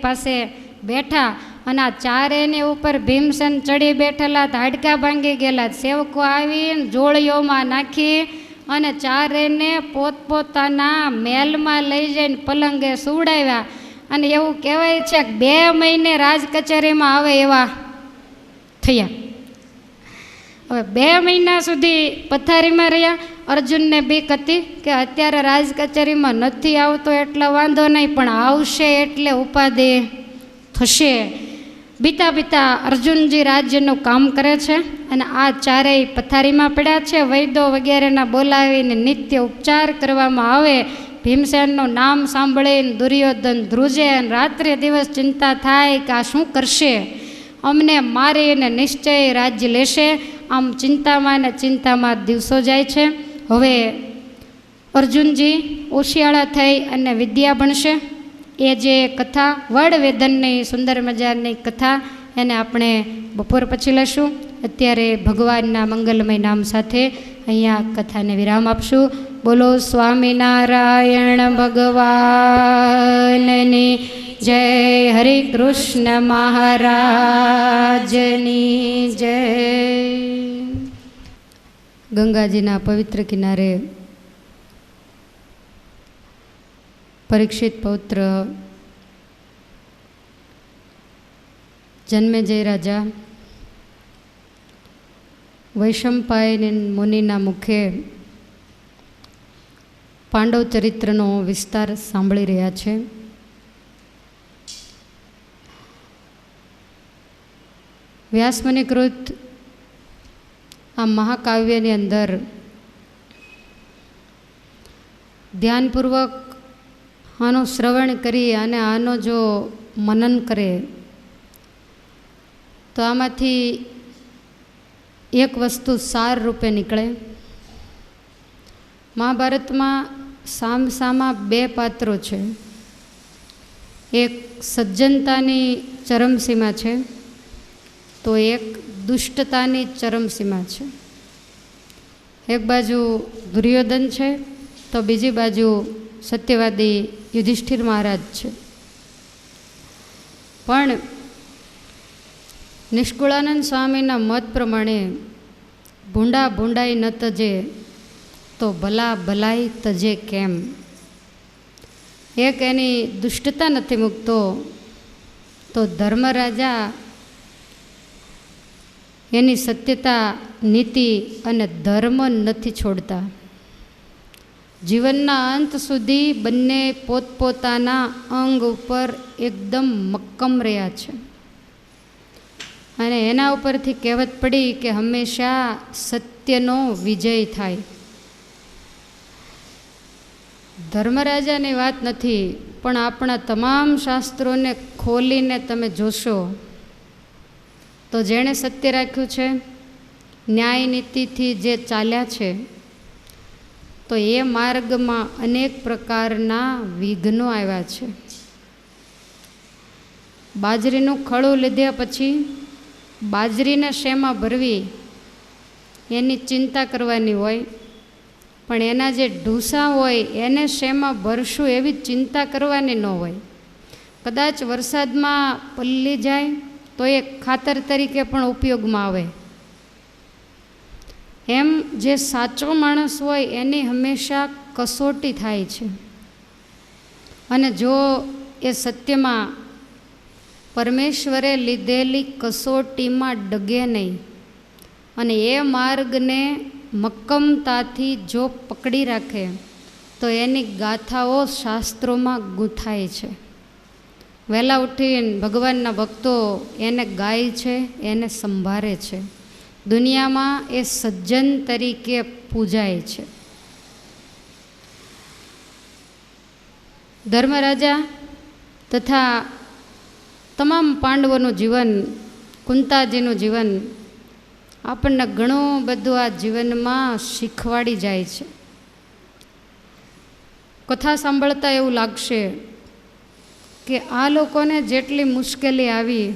પાસે બેઠા અને આ ચારેની ઉપર ભીમસેન ચડી બેઠેલા, હાડકા ભાંગી ગયેલા. સેવકો આવીને જોળીઓમાં નાખી અને ચારેને પોતપોતાના મહેલમાં લઈ જઈને પલંગે સુવડાવ્યા. અને એવું કહેવાય છે કે 2 મહિને રાજ કચેરીમાં આવે એવા થયા. હવે 2 મહિના સુધી પથારીમાં રહ્યા. અર્જુનને બીક હતી કે અત્યારે રાજ કચેરીમાં નથી આવતો એટલે વાંધો નહીં, પણ આવશે એટલે ઉપાધિ થશે. બીતા બીતા અર્જુનજી રાજ્યનું કામ કરે છે અને આ ચારેય પથારીમાં પડ્યા છે. વૈદો વગેરેના બોલાવીને નિત્ય ઉપચાર કરવામાં આવે. ભીમસેનનું નામ સાંભળીને દુર્યોધન ધ્રુજે અને રાત્રે દિવસ ચિંતા થાય કે આ શું કરશે, અમને મારીને નિશ્ચય રાજ્ય લેશે. આમ ચિંતામાં ને ચિંતામાં દિવસો જાય છે. હવે અર્જુનજી ઓશિયાળા થઈ અને વિદ્યા ભણશે. એ જે કથા વડવેદનની સુંદર મજાની કથા એને આપણે બપોર પછી લઈશું. અત્યારે ભગવાનના મંગલમય નામ સાથે અહીંયા કથાને વિરામ આપશું. બોલો સ્વામિનારાયણ ભગવાનની જય. હરે કૃષ્ણ મહારાજની જય. ગંગાજીના પવિત્ર કિનારે પરીક્ષિત પૌત્ર જન્મેજય રાજા વૈશંપાયન મુનિના મુખે પાંડવ ચરિત્રનો વિસ્તાર સાંભળી રહ્યા છે. વ્યાસમુનિકૃત આ મહાકાવ્યની અંદર ધ્યાનપૂર્વક આનું શ્રવણ કરી અને આનો જો મનન કરે તો આમાંથી એક વસ્તુ સાર રૂપે નીકળે. મહાભારતમાં સામસામા 2 પાત્રો છે. એક સજ્જનતાની ચરમસીમા છે તો એક દુષ્ટતાની ચરમસીમા છે. એક બાજુ દુર્યોધન છે તો બીજી બાજુ સત્યવાદી યુધિષ્ઠિર મહારાજ છે. પણ નિષ્કુળાનંદ સ્વામીના મત પ્રમાણે ભૂંડા ભૂંડાઈ ન તજે તો ભલા ભલાઈ તજે કેમ. એક એની દુષ્ટતા નથી મૂકતો તો ધર્મરાજા એની સત્યતા, નીતિ અને ધર્મ નથી છોડતા. જીવનના અંત સુધી બંને પોતપોતાના અંગ ઉપર એકદમ મક્કમ રહ્યા છે. અને એના ઉપરથી કહેવત પડી કે હંમેશા સત્યનો વિજય થાય. ધર્મરાજાની વાત નથી, પણ આપણા તમામ શાસ્ત્રોને ખોલીને તમે જોશો તો જેણે સત્ય રાખ્યું છે, ન્યાય નીતિથી જે ચાલ્યા છે, તો એ માર્ગમાં અનેક પ્રકારના વિઘ્નો આવ્યા છે. બાજરીનું ખળું લીધા પછી બાજરીને શેમાં ભરવી એની ચિંતા કરવાની હોય, પણ એના જે ઢૂસા હોય એને શેમાં ભરશું એવી ચિંતા કરવાની ન હોય. કદાચ વરસાદમાં પલળી જાય તો એ ખાતર તરીકે પણ ઉપયોગમાં આવે. એમ જે સાચો માણસ હોય એની હંમેશા કસોટી થાય છે. અને જો એ સત્યમાં પરમેશ્વરે લીધેલી કસોટીમાં ડગે નહીં અને એ માર્ગને મક્કમતાથી જો પકડી રાખે તો એની ગાથાઓ શાસ્ત્રોમાં ગૂંથાય છે. વહેલા ઉઠીને ભગવાનના ભક્તો એને ગાય છે, એને સંભાળે છે. દુનિયામાં એ સજ્જન તરીકે પૂજાય છે. ધર્મરાજા તથા તમામ પાંડવોનું જીવન, કુંતાજીનું જીવન આપણને ઘણું બધું આ જીવનમાં શીખવાડી જાય છે. કથા સાંભળતા એવું લાગશે કે આ લોકોને જેટલી મુશ્કેલી આવી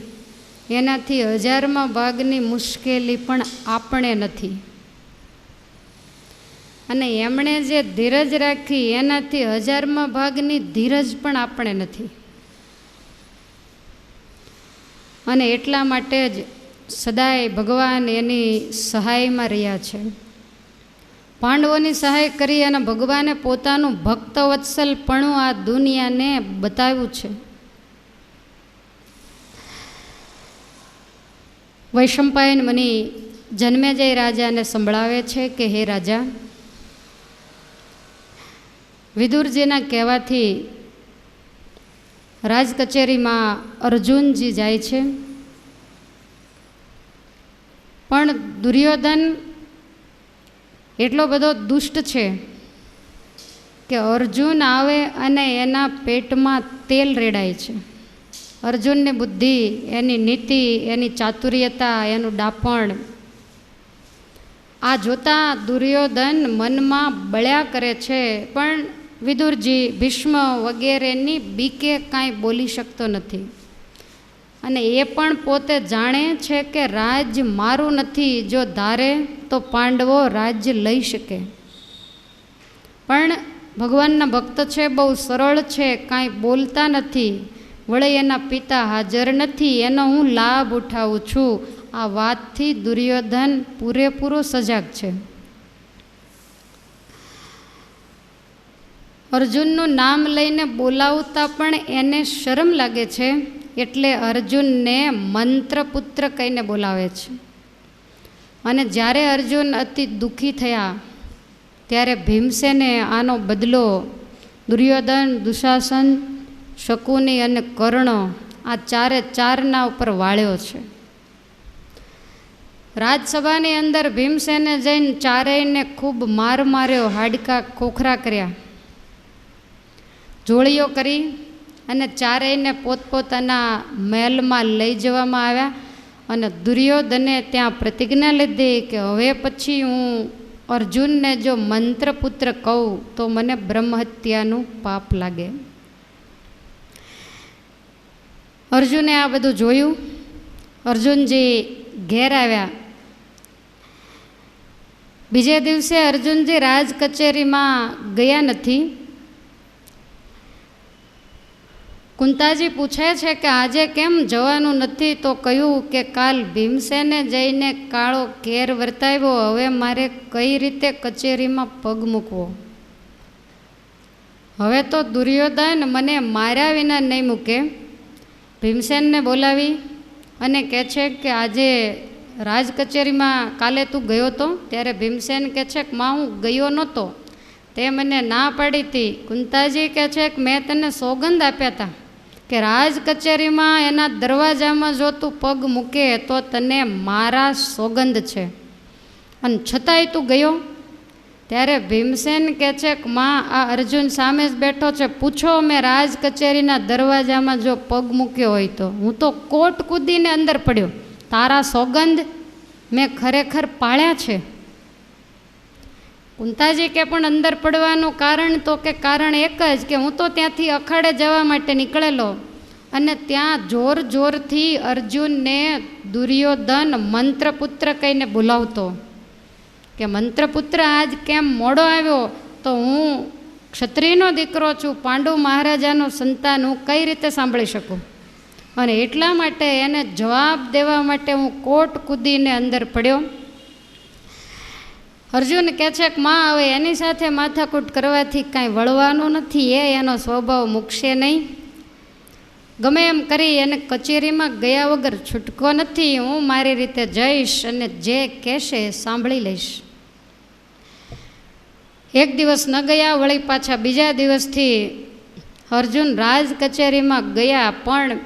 એનાથી 1000માં ભાગની મુશ્કેલી પણ આપણે નથી. અને એમણે જે ધીરજ રાખી એનાથી 1000માં ભાગની ધીરજ પણ આપણે નથી. અને એટલા માટે જ સદાય ભગવાન એની સહાયમાં રહ્યા છે. પાંડવોની સહાય કરી અને ભગવાને પોતાનું ભક્તવત્સલપણું આ દુનિયાને બતાવ્યું છે. વૈશંપાયન મુનિ જન્મેજય રાજાને સંભળાવે છે કે હે રાજા, વિદુરજીના કહેવાથી રાજ કચેરીમાં અર્જુનજી જાય છે, પણ દુર્યોધન એટલો બધો દુષ્ટ છે કે અર્જુન આવે અને એના પેટમાં તેલ રેડાય છે. અર્જુનની બુદ્ધિ, એની નીતિ, એની ચાતુર્યતા, એનું ડાપણ આ જોતાં દુર્યોધન મનમાં બળ્યા કરે છે, પણ વિદુરજી, ભીષ્મ વગેરેની બીકે કાંઈ બોલી શકતો નથી. અને એ પણ પોતે જાણે છે કે રાજ મારું નથી, જો ધારે તો પાંડવો રાજ્ય લઈ શકે. પણ ભગવાનના ભક્ત છે, બહુ સરળ છે, કાંઈ બોલતા નથી. વળી એના પિતા હાજર નથી, એનો હું લાભ ઉઠાવું છું. આ વાતથી દુર્યોધન પૂરેપૂરો સજાગ છે. અર્જુનનું નામ લઈને બોલાવતા પણ એને શરમ લાગે છે, એટલે અર્જુનને મંત્રપુત્ર કહીને બોલાવે છે. અને જ્યારે અર્જુન અતિ દુઃખી થયા ત્યારે ભીમસેને આનો બદલો દુર્યોધન, દુશાસન, શકુની અને કર્ણ આ ચારે ચારના ઉપર વાળ્યો છે. રાજસભાની અંદર ભીમસેને જઈને ચારેયને ખૂબ માર માર્યો, હાડકા ખોખરા કર્યા, જોળીઓ કરી અને ચારેયને પોતપોતાના મહેલમાં લઈ જવામાં આવ્યા. અને દુર્યોધને ત્યાં પ્રતિજ્ઞા લીધી કે હવે પછી હું અર્જુનને જો મંત્રપુત્ર કહું તો મને બ્રહ્મહત્યાનું પાપ લાગે. અર્જુને આ બધું જોયું. અર્જુનજી ઘેર આવ્યા. બીજે દિવસે અર્જુનજી રાજ કચેરીમાં ગયા નથી. કુંતાજી પૂછે છે કે આજે કેમ જવાનું નથી? તો કહ્યું કે કાલ ભીમસેને જઈને કાળો કેર વર્તાવ્યો, હવે મારે કઈ રીતે કચેરીમાં પગ મૂકવો? હવે તો દુર્યોધન મને માર્યા વિના નહીં મૂકે. ભીમસેનને બોલાવી અને કહે છે કે આજે રાજ કચેરીમાં કાલે તું ગયો હતો? ત્યારે ભીમસેન કહે છે કે માં હું ગયો નહોતો, તે મને ના પાડી હતી. કુંતાજી કહે છે કે મેં તને સોગંદ આપ્યા હતા કે રાજ કચેરીમાં એના દરવાજામાં જો તું પગ મૂકે તો તને મારા સોગંદ છે, અને છતાંય તું ગયો. ત્યારે ભીમસેન કહે છે કે માં આ અર્જુન સામે જ બેઠો છે, પૂછો મેં રાજ કચેરીના દરવાજામાં જો પગ મૂક્યો હોય તો? હું તો કોટ કૂદીને અંદર પડ્યો, તારા સોગંદ મેં ખરેખર પાળ્યા છે. કુંતાજી કે પણ અંદર પડવાનું કારણ તો કે કારણ એક જ કે હું તો ત્યાંથી અખાડે જવા માટે નીકળેલો, અને ત્યાં જોર જોરથી અર્જુનને દુર્યોધન મંત્રપુત્ર કહીને બોલાવતો કે મંત્રપુત્ર આજ કેમ મોડો આવ્યો? તો હું ક્ષત્રિયનો દીકરો છું, પાંડુ મહારાજાનો સંતાન, હું કઈ રીતે સાંભળી શકું? અને એટલા માટે એને જવાબ દેવા માટે હું કોટ કૂદીને અંદર પડ્યો. અર્જુન કહે છે કે માં હવે એની સાથે માથાકૂટ કરવાથી કાંઈ વળવાનું નથી, એનો સ્વભાવ મૂકશે નહીં. ગમે એમ કરી એને કચેરીમાં ગયા વગર છૂટકો નથી. હું મારી રીતે જઈશ અને જે કહેશે સાંભળી લઈશ. એક દિવસ ન ગયા, વળી પાછા બીજા દિવસથી અર્જુન રાજ કચેરીમાં ગયા, પણ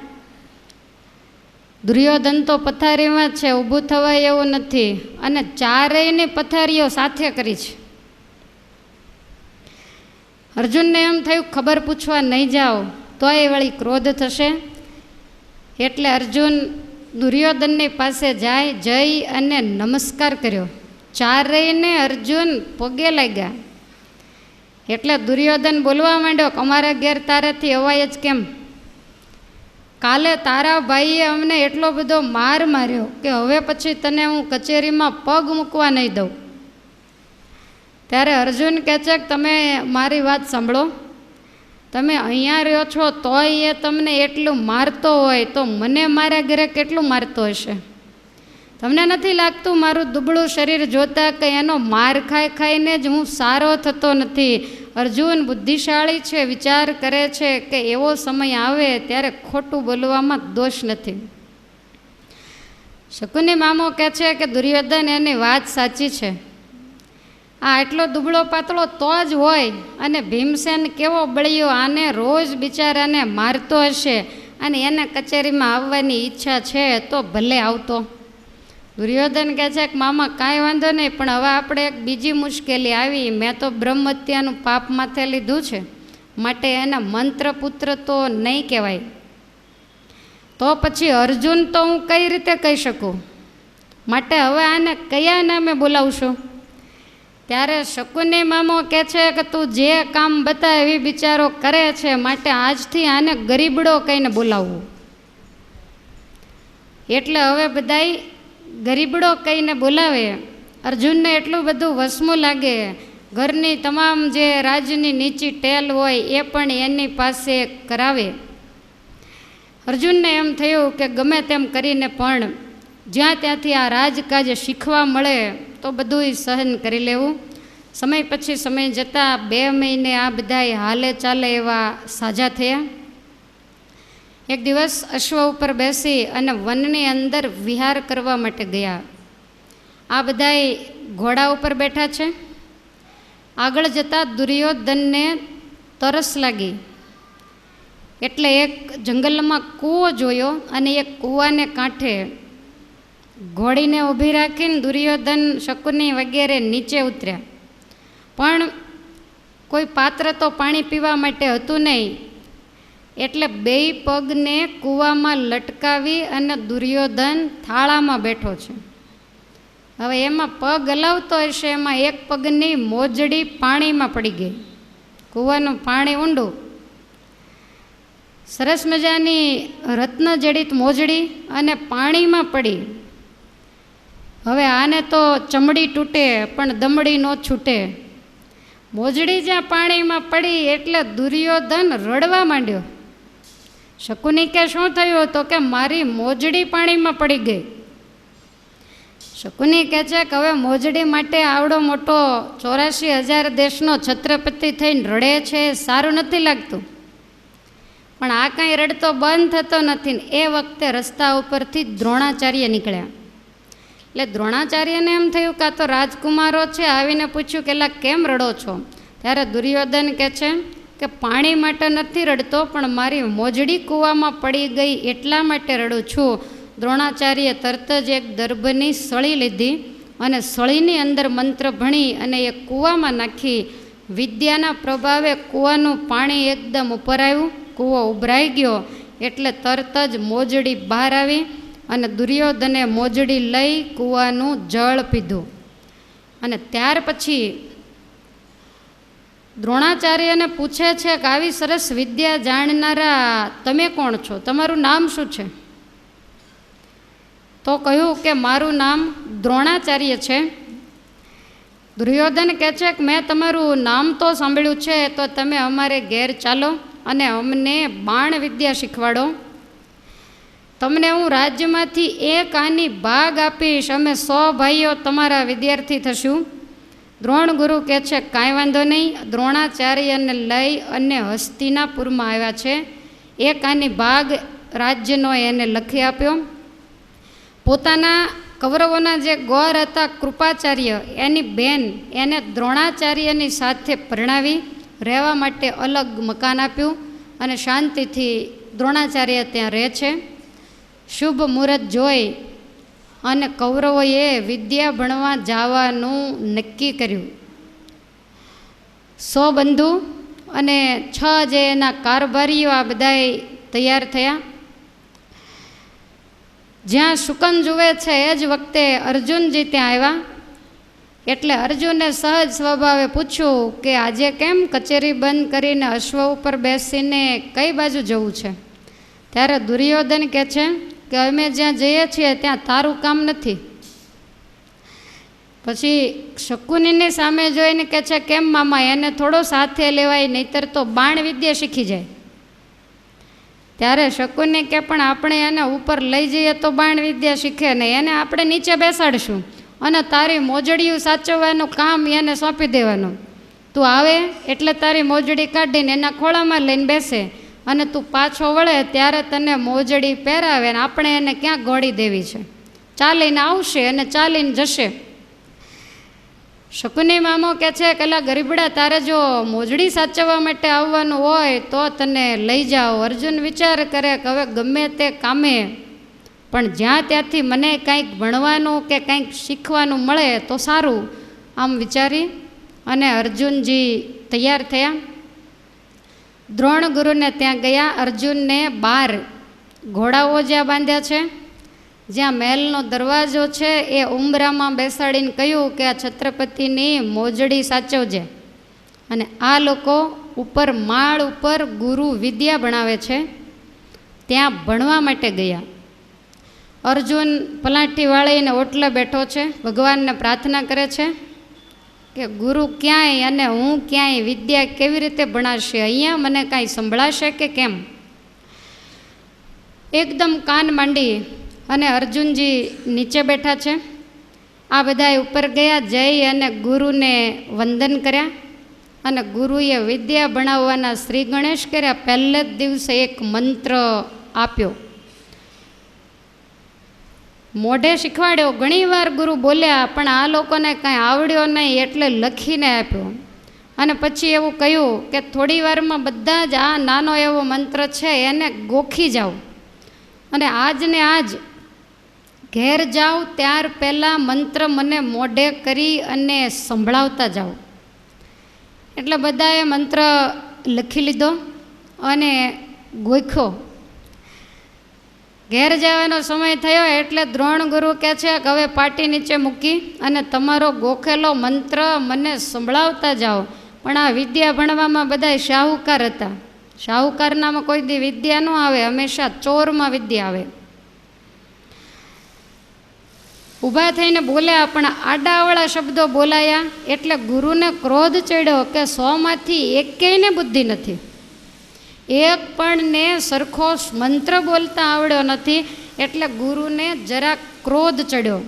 દુર્યોધન તો પથારીમાં છે, ઊભું થવાય એવું નથી, અને ચારેયની પથારીઓ સાથે કરી છે. અર્જુનને એમ થયું ખબર પૂછવા નહીં જાઓ તો એ વળી ક્રોધ થશે, એટલે અર્જુન દુર્યોધનની પાસે જઈ અને નમસ્કાર કર્યો. ચારેયને અર્જુન પગે લાગ્યા. એટલે દુર્યોધન બોલવા માંડ્યો કે અમારા ઘેર તારાથી અવાય જ કેમ? કાલે તારા ભાઈએ અમને એટલો બધો માર માર્યો કે હવે પછી તને હું કચેરીમાં પગ મૂકવા નહીં દઉં. ત્યારે અર્જુન કહે છે કે તમે મારી વાત સાંભળો. તમે અહીંયા રહ્યો છો તોય એ તમને એટલું મારતો હોય તો મને મારા ઘરે કેટલું મારતો હશે? તમને નથી લાગતું મારું દુબળું શરીર જોતાં કે એનો માર ખાઈને જ હું સારો થતો નથી? અર્જુન બુદ્ધિશાળી છે, વિચાર કરે છે કે એવો સમય આવે ત્યારે ખોટું બોલવામાં દોષ નથી. શકુની મામો કહે છે કે દુર્યોધન એની વાત સાચી છે. આ એટલો દુબળો પાતળો તો જ હોય, અને ભીમસેન કેવો બળ્યો, આને રોજ બિચારાને મારતો હશે અને એને કચેરીમાં આવવાની ઈચ્છા છે તો ભલે આવતો. દુર્યોધન કહે છે કે મામા કાંઈ વાંધો નહીં, પણ હવે આપણે એક બીજી મુશ્કેલી આવી. મેં તો બ્રહ્મ હત્યાનું પાપ માથે લીધું છે, માટે એના મંત્રપુત્ર તો નહીં કહેવાય. તો પછી અર્જુન તો હું કઈ રીતે કહી શકું? માટે હવે આને કયા નામે બોલાવશું? ત્યારે શકુની મામો કહે છે કે તું જે કામ બતાવે એ બિચારો કરે છે, માટે આજથી આને ગરીબડો કહીને બોલાવવું. એટલે હવે બધાય ગરીબડો કહીને બોલાવે. અર્જુનને એટલું બધું વસમું લાગે. ઘરની તમામ જે રાજની નીચી ટેલ હોય એ પણ એની પાસે કરાવે. અર્જુનને એમ થયું કે ગમે તેમ કરીને પણ જ્યાં ત્યાંથી આ રાજકાજ શીખવા મળે તો બધું સહન કરી લેવું. સમય પછી સમય જતાં 2 મહિને આ બધાય હાલે ચાલે એવા સાજા થયા. એક દિવસ અશ્વ ઉપર બેસી અને વનની અંદર વિહાર કરવા માટે ગયા. આ બધાય ઘોડા ઉપર બેઠા છે. આગળ જતાં દુર્યોધનને તરસ લાગી, એટલે એક જંગલમાં કૂવો જોયો અને એક કૂવાને કાંઠે ઘોડીને ઊભી રાખીને દુર્યોધન, શકુની વગેરે નીચે ઉતર્યા. પણ કોઈ પાત્ર તો પાણી પીવા માટે હતું નહીં, એટલે 2 પગને કૂવામાં લટકાવી અને દુર્યોધન થાળામાં બેઠો છે. હવે એમાં પગ હલાવતો હશે, એમાં એક પગની મોજડી પાણીમાં પડી ગઈ. કૂવાનું પાણી ઊંડું. સરસ મજાની રત્નજડિત મોજડી અને પાણીમાં પડી. હવે આને તો ચમડી તૂટે પણ દમડી ન છૂટે. મોજડી જ્યાં પાણીમાં પડી એટલે દુર્યોધન રડવા માંડ્યો. શકુની કે શું થયું? તો કે મારી મોજડી પાણીમાં પડી ગઈ. શકુની કહે છે કે હવે મોજડી માટે આવડો મોટો 84,000 દેશનો છત્રપતિ થઈને રડે છે, સારું નથી લાગતું. પણ આ કાંઈ રડતો બંધ થતો નથી. એ વખતે રસ્તા ઉપરથી દ્રોણાચાર્ય નીકળ્યા. એટલે દ્રોણાચાર્યને એમ થયું કે આ તો રાજકુમારો છે. આવીને પૂછ્યું કે લા કેમ રડો છો? ત્યારે દુર્યોધન કહે છે કે પાણી માટે નથી રડતો, પણ મારી મોજડી કૂવામાં પડી ગઈ એટલા માટે રડું છું. દ્રોણાચાર્ય તરત જ એક દર્ભની સળી લીધી અને સળીની અંદર મંત્ર ભણી અને એ કૂવામાં નાખી. વિદ્યાના પ્રભાવે કૂવાનું પાણી એકદમ ઉપર આવ્યું. કૂવો ઉભરાઈ ગયો એટલે તરત જ મોજડી બહાર આવી અને દુર્યોધને મોજડી લઈ કૂવાનું જળ પીધું. અને ત્યાર પછી દ્રોણાચાર્યને પૂછે છે કે આવી સરસ વિદ્યા જાણનારા તમે કોણ છો? તમારું નામ શું છે? તો કહ્યું કે મારું નામ દ્રોણાચાર્ય છે. દુર્યોધન કહે છે કે મેં તમારું નામ તો સાંભળ્યું છે, તો તમે અમારે ઘેર ચાલો અને અમને બાણ વિદ્યા શીખવાડો. તમને હું રાજ્યમાંથી 1 આની ભાગ આપીશ. અમે 100 ભાઈઓ તમારા વિદ્યાર્થી થશું. દ્રોણ ગુરુ કહે છે કાંઈ વાંધો નહીં. દ્રોણાચાર્યને લઈ અને હસ્તિનાપુરમાં આવ્યા છે. 1 આની ભાગ રાજ્યનો એને લખી આપ્યો. પોતાના કૌરવોના જે ગોર હતા કૃપાચાર્ય, એની બેન એને દ્રોણાચાર્યની સાથે પરણાવી રહેવા માટે અલગ મકાન આપ્યું અને શાંતિથી દ્રોણાચાર્ય ત્યાં રહે છે. શુભ મુહૂર્ત જોઈ અને કૌરવોએ વિદ્યા ભણવા જવાનું નક્કી કર્યું. 100 બંધુ અને 6 જે એના કારભારીઓ આ બધાએ તૈયાર થયા. જ્યાં શુકન જુએ છે એ જ વખતે અર્જુનજી ત્યાં આવ્યા. એટલે અર્જુને સહજ સ્વભાવે પૂછ્યું કે આજે કેમ કચેરી બંધ કરીને અશ્વ ઉપર બેસીને કઈ બાજુ જવું છે? ત્યારે દુર્યોધન કહે છે કે અમે જ્યાં જઈએ છીએ ત્યાં તારું કામ નથી. પછી શકુનીની સામે જોઈને કહે છે, કેમ મામા, એને થોડો સાથે લેવાય, નહીતર તો બાણ વિદ્યા શીખી જાય. ત્યારે શકુની કે પણ આપણે એને ઉપર લઈ જઈએ તો બાણ વિદ્યા શીખે નહીં, એને આપણે નીચે બેસાડશું અને તારી મોજડીયું સાચવવાનું કામ એને સોંપી દેવાનું. તું આવે એટલે તારી મોજડી કાઢીને એના ખોળામાં લઈને બેસે અને તું પાછો વળે ત્યારે તને મોજડી પહેરાવે ને આપણે એને ક્યાં ગોળી દેવી છે. ચાલીને આવશે અને ચાલીને જશે. શકુની મામો કહે છે કે અલા ગરીબડા, તારે જો મોજડી સાચવવા માટે આવવાનું હોય તો તને લઈ જાઓ. અર્જુન વિચાર કરે કે હવે ગમે તે કામે, પણ જ્યાં ત્યાંથી મને કંઈક ભણવાનું કે કંઈક શીખવાનું મળે તો સારું, આમ વિચારી અને અર્જુનજી તૈયાર થયા. દ્રોણ ગુરુને ત્યાં ગયા. અર્જુનને 12 ઘોડાઓ જ્યાં બાંધ્યા છે, જ્યાં મહેલનો દરવાજો છે એ ઉંબરામાં બેસાડીને કહ્યું કે આ છત્રપતિની મોજડી સાચવજે. અને આ લોકો ઉપર માળ ઉપર ગુરુ વિદ્યા ભણાવે છે, ત્યાં ભણવા માટે ગયા. અર્જુન પલાઠી વાળીને ઓટલે બેઠો છે, ભગવાનને પ્રાર્થના કરે છે કે ગુરુ ક્યાંય અને હું ક્યાંય વિદ્યા કેવી રીતે ભણાશે, અહીંયા મને કાંઈ સંભળાશે કે કેમ. એકદમ કાન માંડી અને અર્જુનજી નીચે બેઠા છે. આ બધાએ ઉપર ગયા, જઈ અને ગુરુને વંદન કર્યા અને ગુરુએ વિદ્યા ભણાવવાના શ્રી ગણેશ કર્યા. પહેલે જ દિવસે એક મંત્ર આપ્યો, મોઢે શીખવાડ્યો. ઘણીવાર ગુરુ બોલ્યા પણ આ લોકોને કાંઈ આવડ્યો નહીં એટલે લખીને આપ્યો. અને પછી એવું કહ્યું કે થોડી વારમાં બધા જ આ નાનો એવો મંત્ર છે એને ગોખી જાઓ અને આજને આજ ઘેર જાઓ ત્યાર પહેલાં મંત્ર મને મોઢે કરી અને સંભળાવતા જાઓ. એટલે બધાએ મંત્ર લખી લીધો અને ગોખ્યો. ઘેર જવાનો સમય થયો એટલે દ્રોણ ગુરુ કહે છે કે હવે પાટી નીચે મૂકી અને તમારો ગોખેલો મંત્ર મને સંભળાવતા જાઓ. પણ આ વિદ્યા ભણવામાં બધા શાહુકાર હતા. શાહુકારનામાં કોઈ દી વિદ્યા ન આવે, હંમેશા ચોરમાં વિદ્યા આવે. ઊભા થઈને બોલ્યા પણ આડાવળા શબ્દો બોલાયા એટલે ગુરુને ક્રોધ ચડ્યો કે 100માંથી એકેયને બુદ્ધિ નથી, એક પણ ને સરખો મંત્ર બોલતા આવડ્યો નથી. એટલે ગુરુને જરા ક્રોધ ચડ્યો.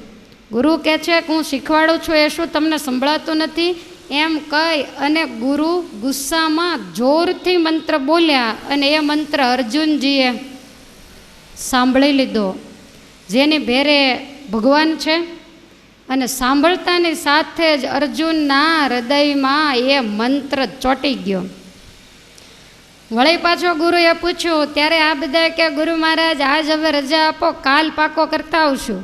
ગુરુ કહે છે કે હું શીખવાડું છું એ શું તમને સંભળાતું નથી, એમ કહી અને ગુરુ ગુસ્સામાં જોરથી મંત્ર બોલ્યા અને એ મંત્ર અર્જુનજીએ સાંભળી લીધો. જેની ભેરે ભગવાન છે અને સાંભળતાની સાથે જ અર્જુનના હૃદયમાં એ મંત્ર ચોંટી ગયો. વળી પાછો ગુરુએ પૂછ્યું ત્યારે આ બધા કે ગુરુ મહારાજ આજ હવે રજા આપો, કાલ પાકો કરતા આવશું.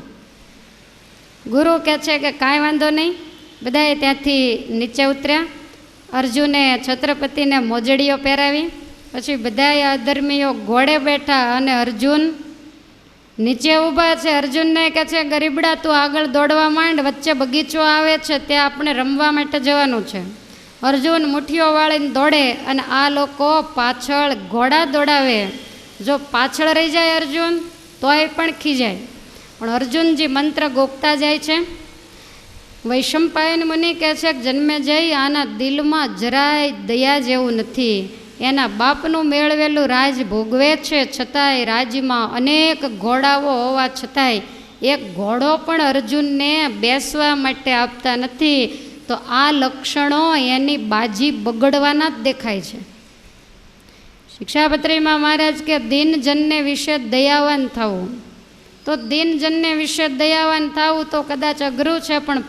ગુરુ કહે છે કે કાંઈ વાંધો નહીં. બધાએ ત્યાંથી નીચે ઉતર્યા. અર્જુને છત્રપતિને મોજડીઓ પહેરાવી. પછી બધાએ અધર્મીઓ ઘોડે બેઠા અને અર્જુન નીચે ઊભા છે. અર્જુનને કહે છે ગરીબડા તું આગળ દોડવા માંડ, વચ્ચે બગીચો આવે છે ત્યાં આપણે રમવા માટે જવાનું છે. અર્જુન મુઠ્ઠીઓ વાળીને દોડે અને આ લોકો પાછળ ઘોડા દોડાવે. જો પાછળ રહી જાય અર્જુન તોય પણ ખીજાય. પણ અર્જુનજી મંત્ર ગોખતા જાય છે. વૈશંપાયન મુનિ કહે છે કે જન્મે જઈ આના દિલમાં જરાય દયા જેવું નથી. એના બાપનું મેળવેલું રાજ ભોગવે છે, છતાંય રાજમાં અનેક ઘોડાઓ હોવા છતાંય એક ઘોડો પણ અર્જુનને બેસવા માટે આપતા નથી. તો આ લક્ષણો એની બાજી બગડવાના જ દેખાય છે. શિક્ષાપત્રીમાં મહારાજ કે દિનજનને વિશે દયાવાન થવું. તો દિનજનને વિશે દયાવાન થવું તો કદાચ અઘરું છે, પણ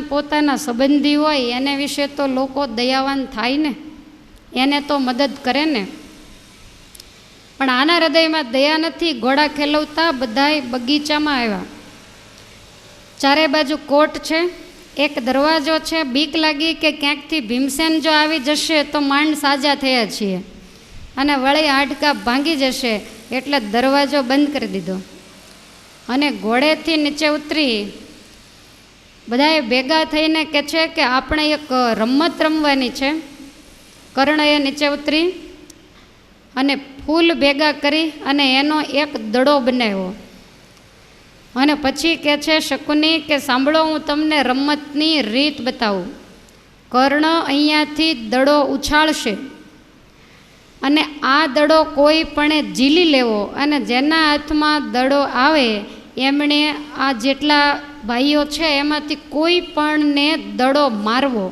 પોતાના સંબંધી હોય એને વિશે તો લોકો દયાવાન થાય ને, એને તો મદદ કરે ને. પણ આના હૃદયમાં દયા નથી. ઘોડા ખેલવતા બધાય બગીચામાં આવ્યા. ચારે બાજુ કોટ છે, એક દરવાજો છે. બીક લાગી કે ક્યાંકથી ભીમસેન જો આવી જશે તો માંડ સાજા થયા છીએ અને વળી હાડકા ભાંગી જશે, એટલે દરવાજો બંધ કરી દીધો. અને ઘોડેથી નીચે ઉતરી બધાએ ભેગા થઈને કહે છે કે આપણે એક રમત રમવાની છે. કર્ણએ નીચે ઉતરી અને ફૂલ ભેગા કરી અને એનો એક દડો બનાવ્યો અને પછી કહે છે શકુની કે સાંભળો, હું તમને રમતની રીત બતાવું. કર્ણ અહીંયાથી દડો ઉછાળશે અને આ દડો કોઈ પણ ઝીલી લેવો, અને જેના હાથમાં દડો આવે એમણે આ જેટલા ભાઈઓ છે એમાંથી કોઈ પણને દડો મારવો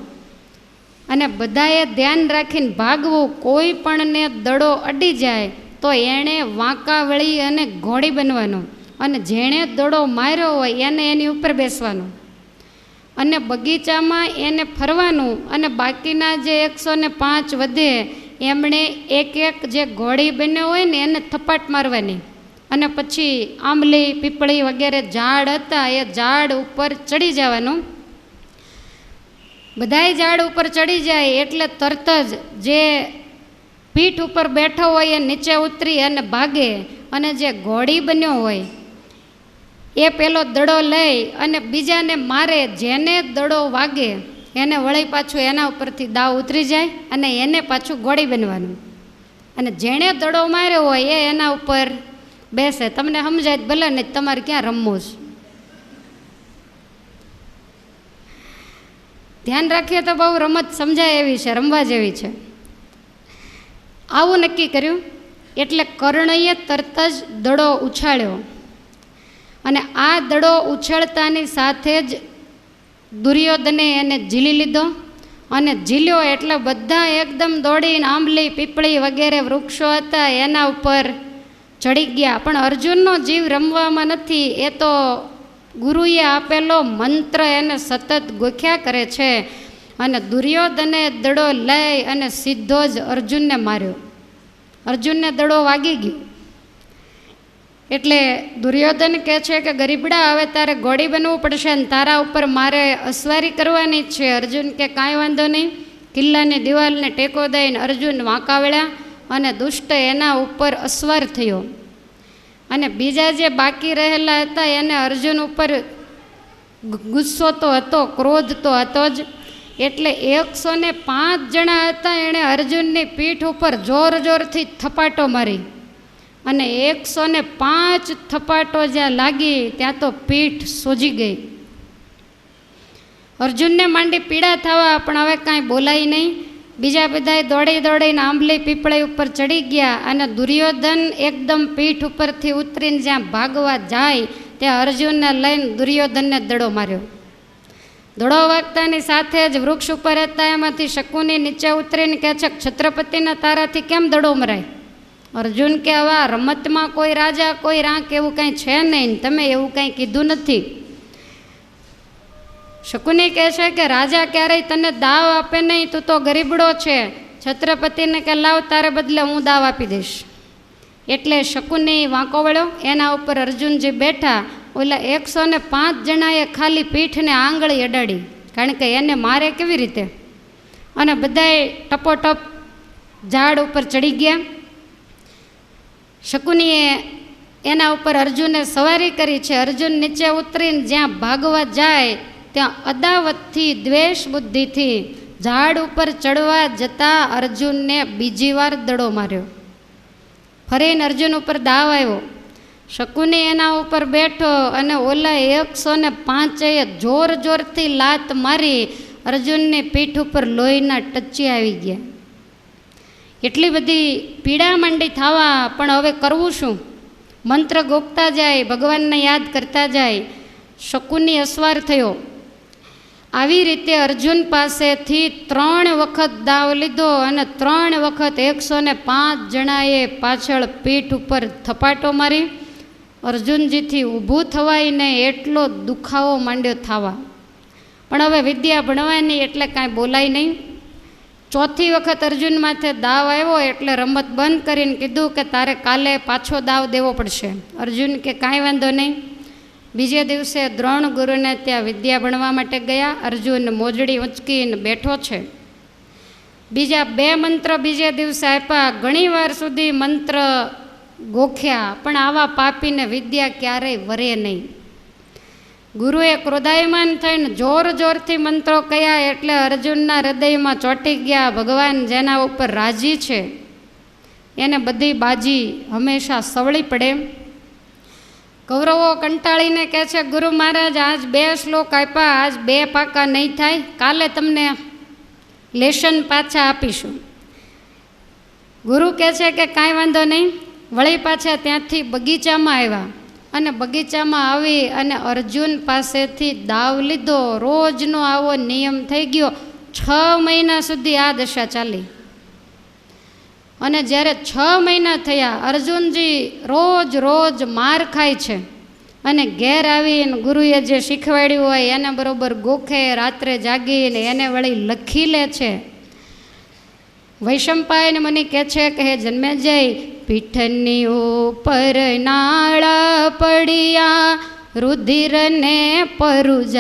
અને બધાએ ધ્યાન રાખીને ભાગવું. કોઈ પણને દડો અડી જાય તો એણે વાંકા વળી અને ઘોડી બનવાનું, અને જેણે દડો માર્યો હોય એને એની ઉપર બેસવાનું અને બગીચામાં એને ફરવાનું, અને બાકીના જે 105 વધે એમણે એક એક જે ઘોડી બન્યો હોય ને એને થપાટ મારવાની, અને પછી આંબલી પીપળી વગેરે ઝાડ હતા એ ઝાડ ઉપર ચડી જવાનું. બધાય ઝાડ ઉપર ચડી જાય એટલે તરત જ જે પીઠ ઉપર બેઠો હોય એ નીચે ઉતરી અને ભાગે, અને જે ઘોડી બન્યો હોય એ પેલો દડો લઈ અને બીજાને મારે. જેને દડો વાગે એને વળી પાછું એના ઉપરથી દાવ ઉતરી જાય અને એને પાછું ઘોડી બનવાનું, અને જેણે દડો માર્યો હોય એ એના ઉપર બેસે. તમને સમજાય ભલે ને, તમારે ક્યાં રમવું છે. ધ્યાન રાખીએ તો બહુ રમત સમજાય એવી છે, રમવા જેવી છે. આવું નક્કી કર્યું એટલે કર્ણએ તરત જ દડો ઉછાળ્યો, અને આ દડો ઉછળતાની સાથે જ દુર્યોધને એને ઝીલી લીધો, અને ઝીલ્યો એટલે બધા એકદમ દોડીને આંબલી પીપળી વગેરે વૃક્ષો હતા એના ઉપર ચડી ગયા. પણ અર્જુનનો જીવ રમવામાં નથી, એ તો ગુરુએ આપેલો મંત્ર એને સતત ગોખ્યા કરે છે. અને દુર્યોધને દડો લઈ અને સીધો જ અર્જુનને માર્યો. અર્જુનને દડો વાગી ગયો એટલે દુર્યોધન કહે છે કે ગરીબડા, હવે તારે ઘોડી બનવું પડશે અને તારા ઉપર મારે અસવારી કરવાની છે. અર્જુન કે કાંઈ વાંધો નહીં. કિલ્લાની દિવાલને ટેકો દઈને અર્જુન વાંકા વળ્યા અને દુષ્ટ એના ઉપર અસવાર થયો. અને બીજા જે બાકી રહેલા હતા એને અર્જુન ઉપર ગુસ્સો તો હતો, ક્રોધ તો હતો જ. એટલે 105 જણા હતા, એણે અર્જુનની પીઠ ઉપર જોર જોરથી થપાટો મારી, અને 105 થપાટો જ્યાં લાગી ત્યાં તો પીઠ સોજી ગઈ. અર્જુનને માંડી પીડા થવા, પણ હવે કાંઈ બોલાય નહીં. બીજા બધાએ દોડી દોડીને આંબલી પીપળી ઉપર ચડી ગયા, અને દુર્યોધન એકદમ પીઠ ઉપરથી ઉતરીને જ્યાં ભાગવા જાય ત્યાં અર્જુનને લઈને દુર્યોધનને દડો માર્યો. દડો વાગતાની સાથે જ વૃક્ષ ઉપર હતા એમાંથી શકુની નીચે ઉતરીને કહે છે, છત્રપતિના તારાથી કેમ દડો મરાય? અર્જુન કે હવે આ રમતમાં કોઈ રાજા કોઈ રાંક એવું કાંઈ છે નહીં, તમે એવું કાંઈ કીધું નથી. શકુની કહે છે કે રાજા ક્યારેય તને દાવ આપે નહીં, તું તો ગરીબડો છે. છત્રપતિને કે લાવ, તારે બદલે હું દાવ આપી દઈશ. એટલે શકુની વાંકો વળ્યો, એના ઉપર અર્જુનજી બેઠા. ઓલા 105 જણાએ ખાલી પીઠને આંગળી અડાડી, કારણ કે એને મારે કેવી રીતે. અને બધાએ ટપોટપ ઝાડ ઉપર ચડી ગયા. શકુનીએ એના ઉપર અર્જુને સવારી કરી છે. અર્જુન નીચે ઉતરીને જ્યાં ભાગવા જાય ત્યાં અદાવતથી દ્વેષ બુદ્ધિથી ઝાડ ઉપર ચડવા જતાં અર્જુનને બીજી વાર દડો માર્યો. ફરીને અર્જુન ઉપર દાવ આવ્યો. શકુની એના ઉપર બેઠો, અને ઓલા 105એ જોર જોરથી લાત મારી અર્જુનની પીઠ ઉપર લોહીના ટચ્ચી આવી ગયા. એટલી બધી પીડા માંડી થવા, પણ હવે કરવું શું? મંત્ર ગોખતા જાય, ભગવાનને યાદ કરતા જાય. શકુની અસવાર થયો. આવી રીતે અર્જુન પાસેથી 3 વખત દાવ લીધો, અને 3 વખત 105 જણાએ પાછળ પીઠ ઉપર થપાટો મારી. અર્જુનજીથી ઊભું થવાય ને એટલો દુખાવો માંડ્યો થવા, પણ હવે વિદ્યા ભણવાની એટલે કાંઈ બોલાય નહીં. 4થી વખત અર્જુન માથે દાવ આવ્યો એટલે રમત બંધ કરીને કીધું કે તારે કાલે પાછો દાવ દેવો પડશે. અર્જુન કે કાંઈ વાંધો નહીં. બીજે દિવસે દ્રોણ ગુરુને ત્યાં વિદ્યા ભણવા માટે ગયા. અર્જુન મોજડી ઉંચકીને બેઠો છે. બીજા 2 મંત્ર બીજે દિવસે આપ્યા. ઘણીવાર સુધી મંત્ર ગોખ્યા, પણ આવા પાપીને વિદ્યા ક્યારેય વરે નહીં. ગુરુએ ક્રોધાયમાન થઈને જોર જોરથી મંત્રો કહ્યા એટલે અર્જુનના હૃદયમાં ચોંટી ગયા. ભગવાન જેના ઉપર રાજી છે એને બધી બાજી હંમેશા સવળી પડે. કૌરવો કંટાળીને કહે છે, ગુરુ મહારાજ આજ 2 શ્લોક આપ્યા, આજ 2 પાકા નહીં થાય, કાલે તમને લેશન પાછા આપીશું. ગુરુ કહે છે કે કાંઈ વાંધો નહીં. વળી પાછા ત્યાંથી બગીચામાં આવ્યા અને બગીચામાં આવી અને અર્જુન પાસેથી દાવ લીધો. રોજનો આવો નિયમ થઈ ગયો. 6 મહિના સુધી આ દશા ચાલી. અને જ્યારે 6 મહિના થયા, અર્જુનજી રોજ માર ખાય છે અને ઘેર આવીને ગુરુએ જે શીખવાડ્યું હોય એને બરોબર ગોખે, રાત્રે જાગીને એને વળી લખી લે છે. વૈશંપાયન મુનિ કહે છે કે હે જન્મેજય, પીઠની ઉપર નાળા પડ્યા, રુધિરને પરુજાયજી,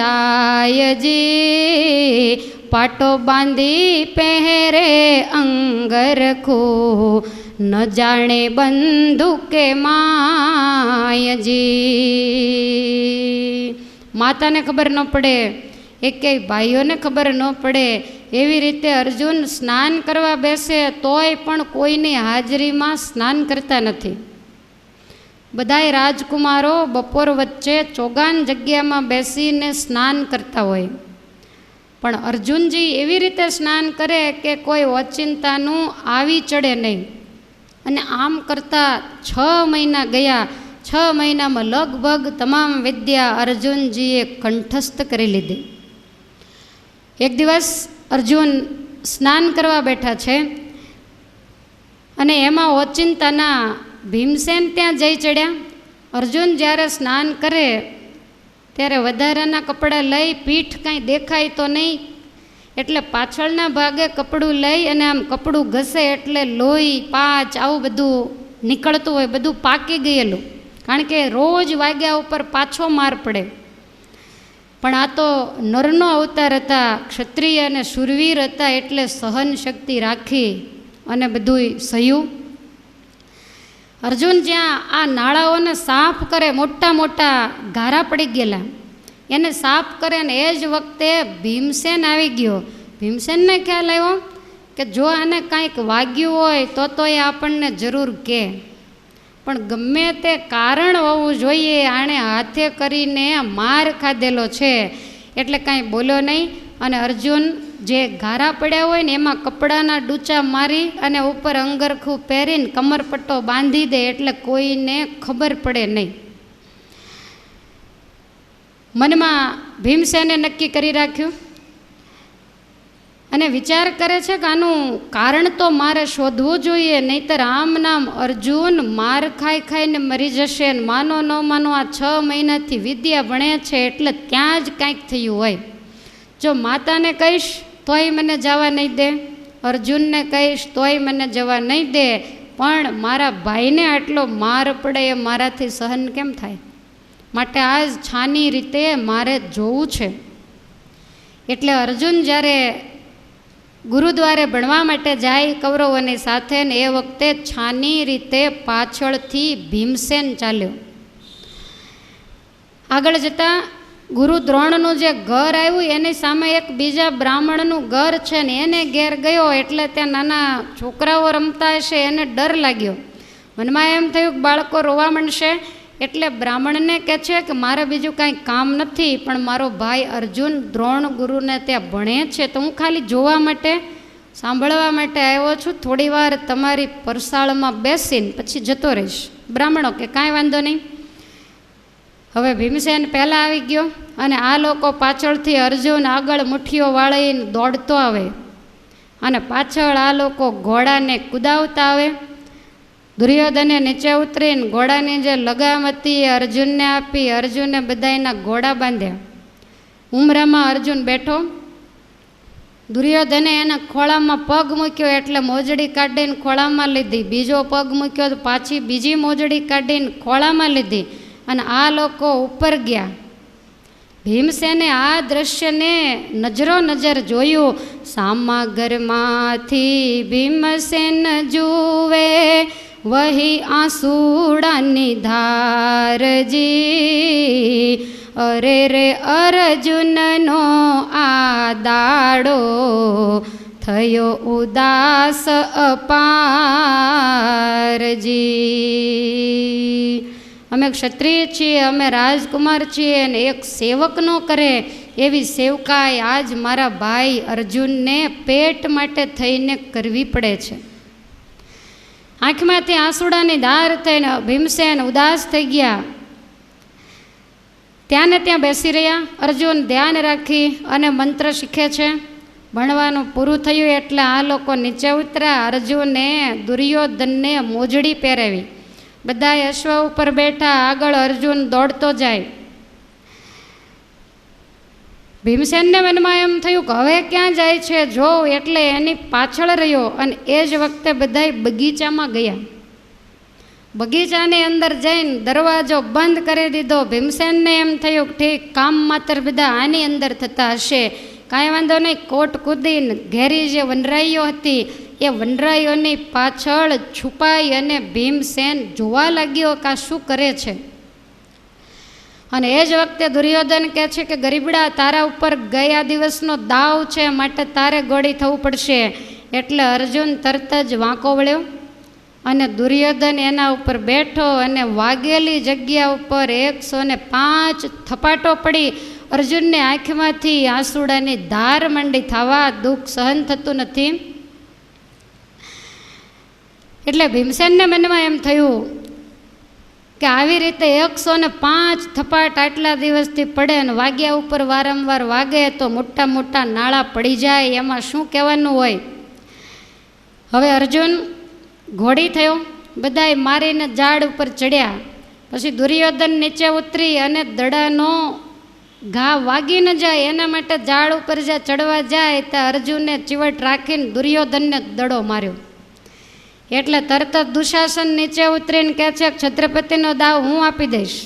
પાટો બાંધી પહેરે અંગરખો, ન જાણે બંદૂકે માયજી. માતાને ખબર ન પડે, એકેય ભાઈઓને ખબર ન પડે. એવી રીતે અર્જુન સ્નાન કરવા બેસે તોય પણ કોઈની હાજરીમાં સ્નાન કરતા નથી. બધાય રાજકુમારો બપોર વચ્ચે ચોગાન જગ્યામાં બેસીને સ્નાન કરતા હોય, પણ અર્જુનજી એવી રીતે સ્નાન કરે કે કોઈ ઓચિંતાનું આવી ચડે નહીં. અને આમ કરતાં 6 મહિના ગયા. 6 મહિનામાં લગભગ તમામ વિદ્યા અર્જુનજીએ કંઠસ્થ કરી લીધી. એક દિવસ અર્જુન સ્નાન કરવા બેઠા છે અને એમાં ઓચિંતાના ભીમસેન ત્યાં જઈ ચડ્યા. અર્જુન જ્યારે સ્નાન કરે ત્યારે વધારાના કપડાં લઈ, પીઠ કાંઈ દેખાય તો નહીં એટલે પાછળના ભાગે કપડું લઈ અને આમ કપડું ઘસે એટલે લોહી, પાચ આવું બધું નીકળતું હોય, બધું પાકી ગયેલું. કારણ કે રોજ વાગ્યા ઉપર પાછો માર પડે. પણ આ તો નરનો અવતાર હતા, ક્ષત્રિય અને શૂરવીર હતા, એટલે સહન શક્તિ રાખી અને બધું સહ્યું. અર્જુન જ્યાં આ નાળાઓને સાફ કરે, મોટા મોટા ગારા પડી ગયેલા, એને સાફ કરે ને એ જ વખતે ભીમસેન આવી ગયો. ભીમસેનને ખ્યાલ આવ્યો કે જો આને કાંઈક વાગ્યું હોય તો એ આપણને જરૂર કહે, પણ ગમે તે કારણ હોવું જોઈએ, આણે હાથે કરીને માર ખાધેલો છે એટલે કાંઈ બોલ્યો નહીં. અને અર્જુન જે ગારા પડ્યા હોય ને એમાં કપડાના ડૂચા મારી અને ઉપર અંગરખું પહેરીને કમરપટ્ટો બાંધી દે એટલે કોઈને ખબર પડે નહીં. મનમાં ભીમસેને નક્કી કરી રાખ્યું અને વિચાર કરે છે કે આનું કારણ તો મારે શોધવું જોઈએ, નહીંતર આમ નામ અર્જુન માર ખાઈને મરી જશે. માનો ન માનો આ 6 મહિનાથી વિદ્યા ભણે છે એટલે ત્યાં જ કાંઈક થયું હોય. જો માતાને કહીશ તોય મને જવા નહીં દે, અર્જુનને કહીશ તોય મને જવા નહીં દે, પણ મારા ભાઈને આટલો માર પડે એ મારાથી સહન કેમ થાય? માટે આજ છાની રીતે મારે જોવું છે. એટલે અર્જુન જ્યારે ગુરુદ્વારે ભણવા માટે જાય કૌરવોની સાથે, ને એ વખતે છાની રીતે પાછળથી ભીમસેન ચાલ્યો. આગળ જતાં ગુરુ દ્રોણનું જે ઘર આવ્યું એની સામે એક બીજા બ્રાહ્મણનું ઘર છે ને એને ઘેર ગયો એટલે ત્યાં નાના છોકરાઓ રમતા હશે, એને ડર લાગ્યો. મનમાં એમ થયું કે બાળકો રોવા માંડશે એટલે બ્રાહ્મણને કહે છે કે મારે બીજું કાંઈ કામ નથી, પણ મારો ભાઈ અર્જુન દ્રોણ ગુરુને ત્યાં ભણે છે તો હું ખાલી જોવા માટે, સાંભળવા માટે આવ્યો છું, થોડી વાર તમારી પરસાળમાં બેસીને પછી જતો રહીશ. બ્રાહ્મણો કે કાંઈ વાંધો નહીં. હવે ભીમસેન પહેલાં આવી ગયો અને આ લોકો પાછળથી અર્જુન આગળ મુઠ્ઠીઓ વાળીને દોડતો આવે અને પાછળ આ લોકો ઘોડાને કુદાવતા આવે. દુર્યોધને નીચે ઉતરીને ઘોડાની જે લગામ હતી એ અર્જુનને આપી, અર્જુને બધાયના ઘોડા બાંધ્યા. ઉમરામાં અર્જુન બેઠો, દુર્યોધને એના ખોળામાં પગ મૂક્યો એટલે મોજડી કાઢીને ખોળામાં લીધી, બીજો પગ મૂક્યો તો પાછી બીજી મોજડી કાઢીને ખોળામાં લીધી અને આ લોકો ઉપર ગયા. ભીમસેને આ દ્રશ્યને નજરો નજર જોયું. સામાગરમાંથી ભીમસેન જુએ વહી આંસુડાની ધારજી, અરે રે અર્જુનનો આ દાડો થયો ઉદાસ અપારજી. અમે ક્ષત્રિય છીએ, અમે રાજકુમાર છીએ, અને એક સેવક ન કરે એવી સેવકાઈ આજ મારા ભાઈ અર્જુનને પેટ માટે થઈને કરવી પડે છે. આંખમાંથી આંસુડાની ધાર થઈને ભીમસેન ઉદાસ થઈ ગયા. ત્યાં ને ત્યાં બેસી રહ્યા. અર્જુન ધ્યાન રાખી અને મંત્ર શીખે છે. ભણવાનું પૂરું થયું એટલે આ લોકો નીચે ઉતર્યા. અર્જુને દુર્યોધનને મોજડી પહેરાવી. બધાએ અશ્વ ઉપર બેઠા. આગળ અર્જુન દોડતો જાય. ભીમસેનને મનમાં એમ થયું કે હવે ક્યાં જાય છે જોઉં, એટલે એની પાછળ રહ્યો. અને એ જ વખતે બધાએ બગીચામાં ગયા. બગીચાની અંદર જઈને દરવાજો બંધ કરી દીધો. ભીમસેનને એમ થયું કે ઠીક, કામ માત્ર બધા આની અંદર થતા હશે, કાંઈ વાંધો નહીં. કોટ કૂદીને ઘેરી જે વનરાઈઓ હતી એ વનરાઈઓની પાછળ છુપાઈ અને ભીમસેન જોવા લાગ્યો કે આ શું કરે છે. અને એ જ વખતે દુર્યોધન કહે છે કે ગરીબડા, તારા ઉપર ગયા દિવસનો દાવ છે, માટે તારે ગોળી થવું પડશે. એટલે અર્જુન તરત જ વાંકો વળ્યો અને દુર્યોધન એના ઉપર બેઠો અને વાગેલી જગ્યા ઉપર 105 થપાટો પડી. અર્જુનને આંખમાંથી આંસુડાની ધાર માંડી થવા. દુઃખ સહન થતું નથી. એટલે ભીમસેનને મનમાં એમ થયું કે આવી રીતે 105 થપાટ આટલા દિવસથી પડે અને વાગ્યા ઉપર વારંવાર વાગે તો મોટા મોટા નાળા પડી જાય, એમાં શું કહેવાનું હોય. હવે અર્જુન ઘોડી થયો. બધાએ મારીને ઝાડ ઉપર ચડ્યા. પછી દુર્યોધન નીચે ઉતરી અને દડાનો ઘા વાગી ન જાય એના માટે ઝાડ ઉપર જ્યાં ચડવા જાય ત્યાં અર્જુને ચીવટ રાખીને દુર્યોધનને દડો માર્યો. એટલે તરત જ દુશાસન નીચે ઉતરીને કહે છે છત્રપતિનો દાવ હું આપી દઈશ.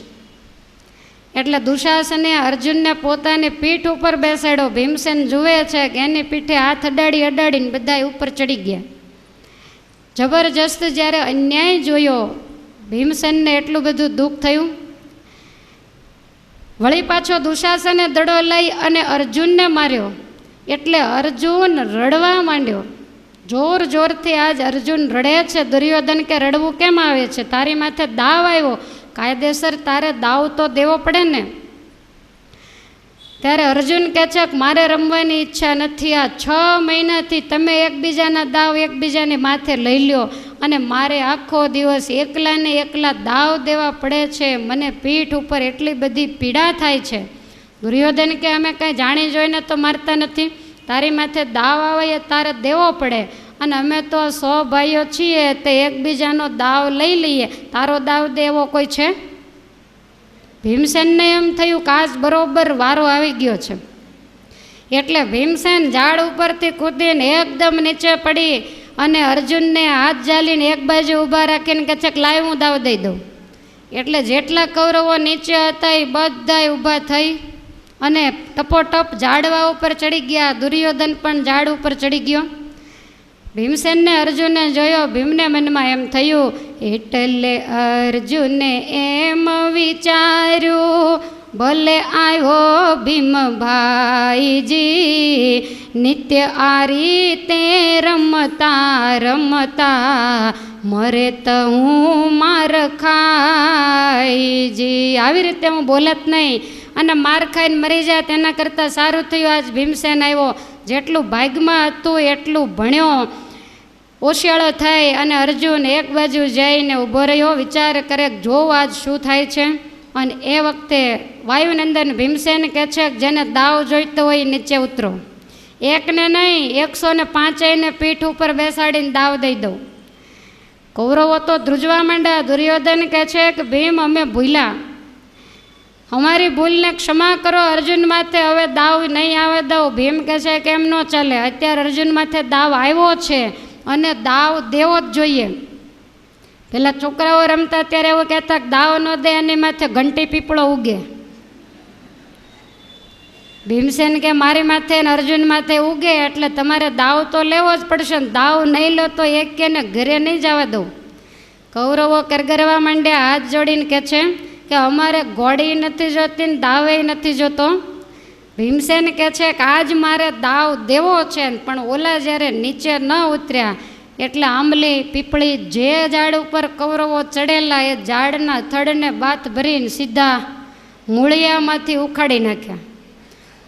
એટલે દુશાસને અર્જુનને પોતાની પીઠ ઉપર બેસાડ્યો. ભીમસેન જુએ છે કે એની પીઠે હાથ અડાડીને બધા ઉપર ચડી ગયા. જબરજસ્ત જ્યારે અન્યાય જોયો ભીમસેનને એટલું બધું દુઃખ થયું. વળી પાછો દુશાસને દડો લઈ અને અર્જુનને માર્યો. એટલે અર્જુન રડવા માંડ્યો. જોર જોરથી આજ અર્જુન રડે છે. દુર્યોધન કે રડવું કેમ આવે છે, તારી માથે દાવ આવ્યો, કાયદેસર તારે દાવ તો દેવો પડે ને. ત્યારે અર્જુન કહે છે કે મારે રમવાની ઈચ્છા નથી. આ 6 મહિનાથી તમે એકબીજાના દાવ એકબીજાની માથે લઈ લ્યો અને મારે આખો દિવસ એકલાને એકલા દાવ દેવા પડે છે. મને પીઠ ઉપર એટલી બધી પીડા થાય છે. દુર્યોધન કે અમે કાંઈ જાણી જોઈને તો મારતા નથી, તારી માથે દાવ આવે એ તારે દેવો પડે, અને અમે તો 100 ભાઈઓ છીએ તે એકબીજાનો દાવ લઈ લઈએ, તારો દાવ દેવો કોઈ છે? ભીમસેનને એમ થયું કે આજ બરોબર વારો આવી ગયો છે. એટલે ભીમસેન ઝાડ ઉપરથી કૂદીને એકદમ નીચે પડી અને અર્જુનને હાથ ઝાલીને એક બાજુ ઊભા રાખીને કહે છે કે લાય હું દાવ દઈ દઉં. એટલે જેટલા કૌરવો નીચે હતા એ બધાય ઊભા થઈ અને ટપોટપ ઝાડવા ઉપર ચડી ગયા. દુર્યોધન પણ ઝાડ ઉપર ચડી ગયો. ભીમસેનને અર્જુને જોયો. ભીમને મનમાં એમ થયું, એટલે અર્જુને એમ વિચાર્યું, ભલે આવ્યો ભીમભાઈજી, નિત્ય આ રીતે રમતા રમતા મરે તો હું માર ખાઈજી. આવી રીતે હું બોલત નહીં અને માર ખાઈને મરી જાય તેના કરતાં સારું થયું આજ ભીમસેન આવ્યો. જેટલું ભાગમાં હતું એટલું ભણ્યો, ઓશિયાળો થાય. અને અર્જુન એક બાજુ જઈને ઊભો રહ્યો, વિચાર કરે જોવ આજ શું થાય છે. અને એ વખતે વાયુનંદન ભીમસેન કહે છે કે જેને દાવ જોઈતો હોય નીચે ઉતરો. એકને નહીં 105ને પીઠ ઉપર બેસાડીને દાવ દઈ દઉં. કૌરવો તો ધ્રુજવા માંડ્યા. દુર્યોધન કહે છે કે ભીમ અમે ભૂલ્યા, અમારી ભૂલને ક્ષમા કરો, અર્જુન માથે હવે દાવ નહીં આવે દઉં. ભીમ કહે છે કે એમ ન ચાલે, અત્યારે અર્જુન માથે દાવ આવ્યો છે અને દાવ દેવો જ જોઈએ. પેલા છોકરાઓ રમતા ત્યારે એવું કહેતા કે દાવ ન દે એની માથે ઘંટી પીપળો ઉગે. ભીમસેન કે મારી માથે ને અર્જુન માથે ઉગે એટલે તમારે દાવ તો લેવો જ પડશે ને, દાવ નહીં લો તો એક કે ને ઘરે નહીં જવા દઉં. કૌરવો કરગરવા માંડ્યા, હાથ જોડીને કહે છે કે અમારે ઘોડી નથી જોતી ને દાવે નથી જોતો. ભીમસેન કહે છે કે આજ મારે દાવ દેવો છે, પણ ઓલા જ્યારે નીચે ન ઉતર્યા એટલે આંબલી પીપળી જે ઝાડ ઉપર કૌરવો ચડેલા એ ઝાડના થડને બાથ ભરીને સીધા મૂળિયામાંથી ઉખાડી નાખ્યા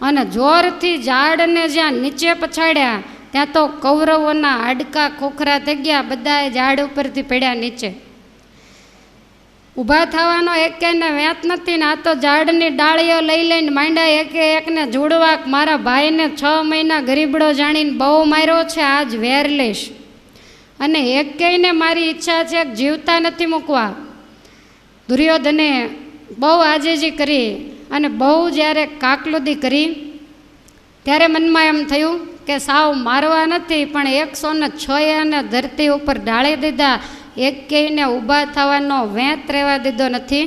અને જોરથી ઝાડને જ્યાં નીચે પછાડ્યા ત્યાં તો કૌરવોના હાડકા ખોખરા થઈ ગયા, બધા ઝાડ ઉપરથી પડ્યા નીચે. ઊભા થવાનો એકેયને વેત નથી ને આ તો ઝાડની ડાળીઓ લઈ લઈને માંડ્યા એકે એકને જોડવા. મારા ભાઈને 6 મહિના ગરીબડો જાણીને બહુ માર્યો છે, આજ વેર લઈશ. અને એકેયને મારી ઈચ્છા છે કે જીવતા નથી મૂકવા. દુર્યોધને બહુ આજીજી કરી અને બહુ જ્યારે કાકલુદી કરી ત્યારે મનમાં એમ થયું કે સાવ મારવા નથી પણ 106 ધરતી ઉપર ઢાળી દીધા, એકેયને ઊભા થવાનો વેત રહેવા દીધો નથી.